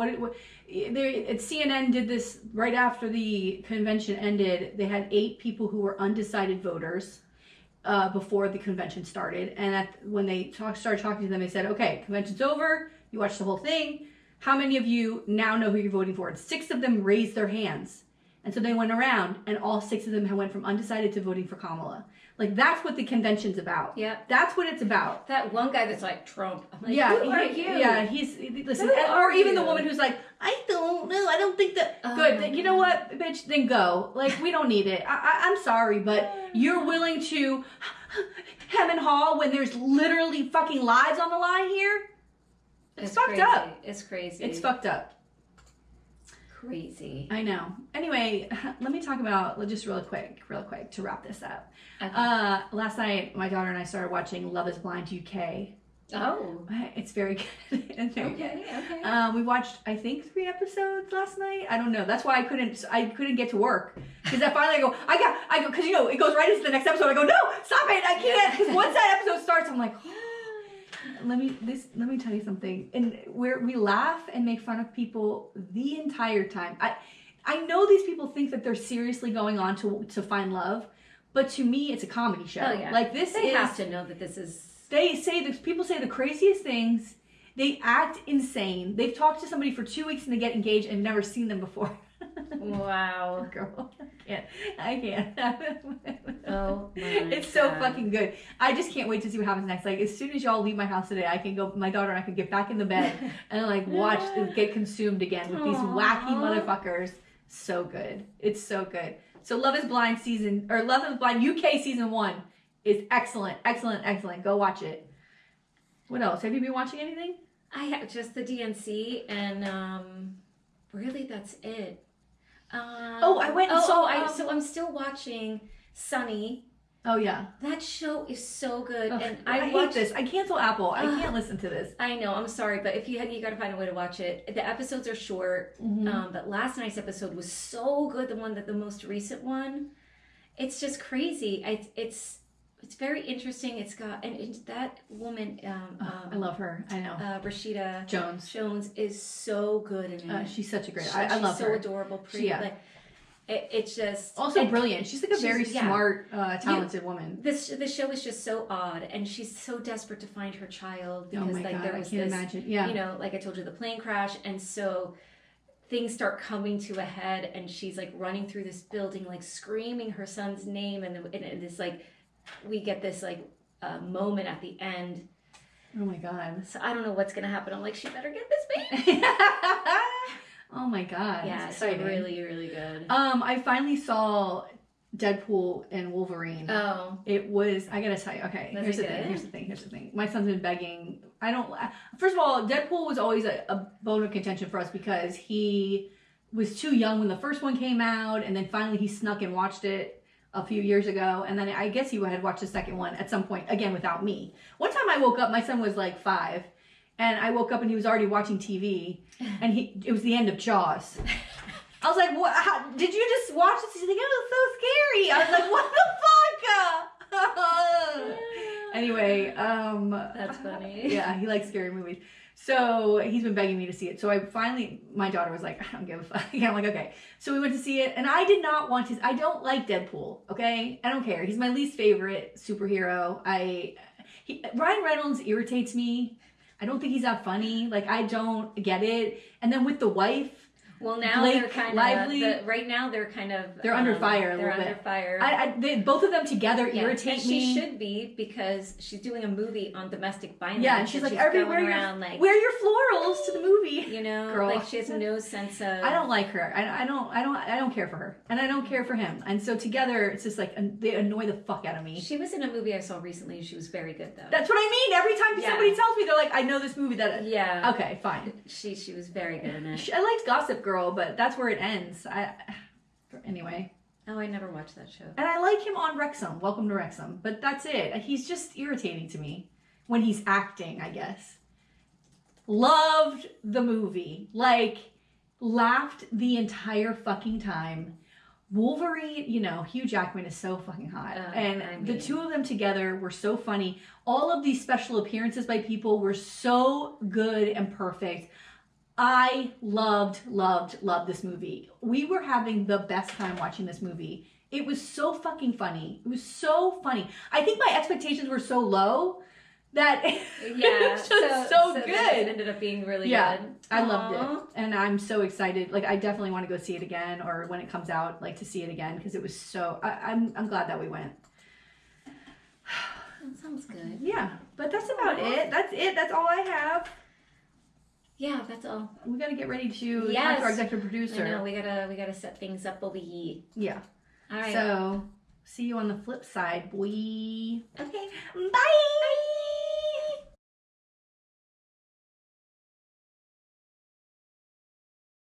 CNN did this right after the convention ended. They had 8 people who were undecided voters before the convention started, and when they started talking to them, they said, "Okay, convention's over. You watched the whole thing. How many of you now know who you're voting for?" And 6 of them raised their hands, and so they went around, and all 6 of them went from undecided to voting for Kamala. Like, that's what the convention's about. Yeah. That's what it's about. That one guy that's like, Trump. I'm like, yeah, who are you? Yeah, listen, or even the woman who's like, I don't know, I don't think that. Good, you know what, bitch, then go. Like, we don't need it. I'm sorry, but you're willing to hem and haw when there's literally fucking lives on the line here? It's fucked up. It's crazy. It's fucked up. Crazy. I know. Anyway, let me talk about, just real quick to wrap this up. Okay. Last night, my daughter and I started watching Love is Blind UK. Oh. It's very good. Okay. We watched, I think, 3 episodes last night. I don't know. That's why I couldn't get to work. Because I finally go, because it goes right into the next episode. I go, no, stop it, I can't. Because once that episode starts, I'm like, let me tell you something. And we laugh and make fun of people the entire time. I know these people think that they're seriously going on to find love, but to me, it's a comedy show. Oh, yeah. Like They have to know that this is. People say the craziest things. They act insane. They've talked to somebody for 2 weeks and they get engaged and never seen them before. Wow. Girl, I can't. Oh my It's so fucking good. I just can't wait to see what happens next. Like, as soon as y'all leave my house today, my daughter and I can get back in the bed and like watch and get consumed again with these wacky motherfuckers. So good. It's so good. So Love is Blind UK season 1 is excellent. Go watch it. What else? Have you been watching anything? I have just the DNC, and really that's it. So I'm still watching Sunny. Oh yeah, that show is so good, and I hate this. I cancel Apple. I can't listen to this. I know. I'm sorry, but if you got to find a way to watch it. The episodes are short, but last night's episode was so good. The most recent one, it's just crazy. It's very interesting. It's got and that woman. I love her. I know. Rashida Jones is so good in it. She's such a great. I love her. She's so adorable, pretty. Like, it's just also brilliant. She's like a very smart, talented woman. This show is just so odd, and she's so desperate to find her child because there was imagine. Yeah. Like I told you, the plane crash, and so things start coming to a head, and she's like running through this building, like screaming her son's name, and it's like. We get this like moment at the end. Oh my god! So I don't know what's gonna happen. I'm like, she better get this baby. Oh my god! Yeah, it's really, really good. I finally saw Deadpool and Wolverine. Oh, it was. I gotta tell you. Okay, here's the thing. My son's been begging. First of all, Deadpool was always a bone of contention for us because he was too young when the first one came out, and then finally he snuck and watched it a few years ago, and then I guess he had watched the second one at some point, again without me. One time I woke up, my son was like 5, and I woke up and he was already watching TV, and it was the end of Jaws. I was like, "What? Did you just watch this?" He's like, "It was so scary." I was like, "What the fuck?" Anyway, that's funny. Yeah, he likes scary movies. So he's been begging me to see it. So my daughter was like, "I don't give a fuck." I'm like, okay. So we went to see it, and I did not want to. I don't like Deadpool. Okay, I don't care. He's my least favorite superhero. Ryan Reynolds irritates me. I don't think he's that funny. Like, I don't get it. And then with the wife. Well, now they're kind of right now they're kind of they're under fire a little bit. They're under fire. Both of them together irritate me. She should be because she's doing a movie on domestic violence. Yeah, and she's like, wear your florals to the movie. You know, girl. Like she has no sense of. I don't like her. I don't care for her, and I don't care for him. And so together, it's just like they annoy the fuck out of me. She was in a movie I saw recently, and she was very good though. That's what I mean. Every time somebody tells me, they're like, I know this movie. Okay, fine. She was very good in it. I liked Gossip Girl, but that's where it ends. Anyway. Oh, I never watched that show. And I like him on Wrexham. Welcome to Wrexham. But that's it. He's just irritating to me when he's acting, I guess. Loved the movie. Like, laughed the entire fucking time. Wolverine, Hugh Jackman is so fucking hot. The two of them together were so funny. All of these special appearances by people were so good and perfect. I loved this movie. We were having the best time watching this movie. It was so fucking funny. It was so funny. I think my expectations were so low that it was just so good. It ended up being really good. I loved it. And I'm so excited. Like, I definitely want to go see it again, or when it comes out, like, to see it again, because it was so... I'm glad that we went. That sounds good. Yeah, but that's about it. That's it. That's all I have. Yeah, that's all. We gotta get ready to talk to our executive producer. I know, we gotta set things up, Byeee. Yeah. All right. So, see you on the flip side, boy. Okay. Bye!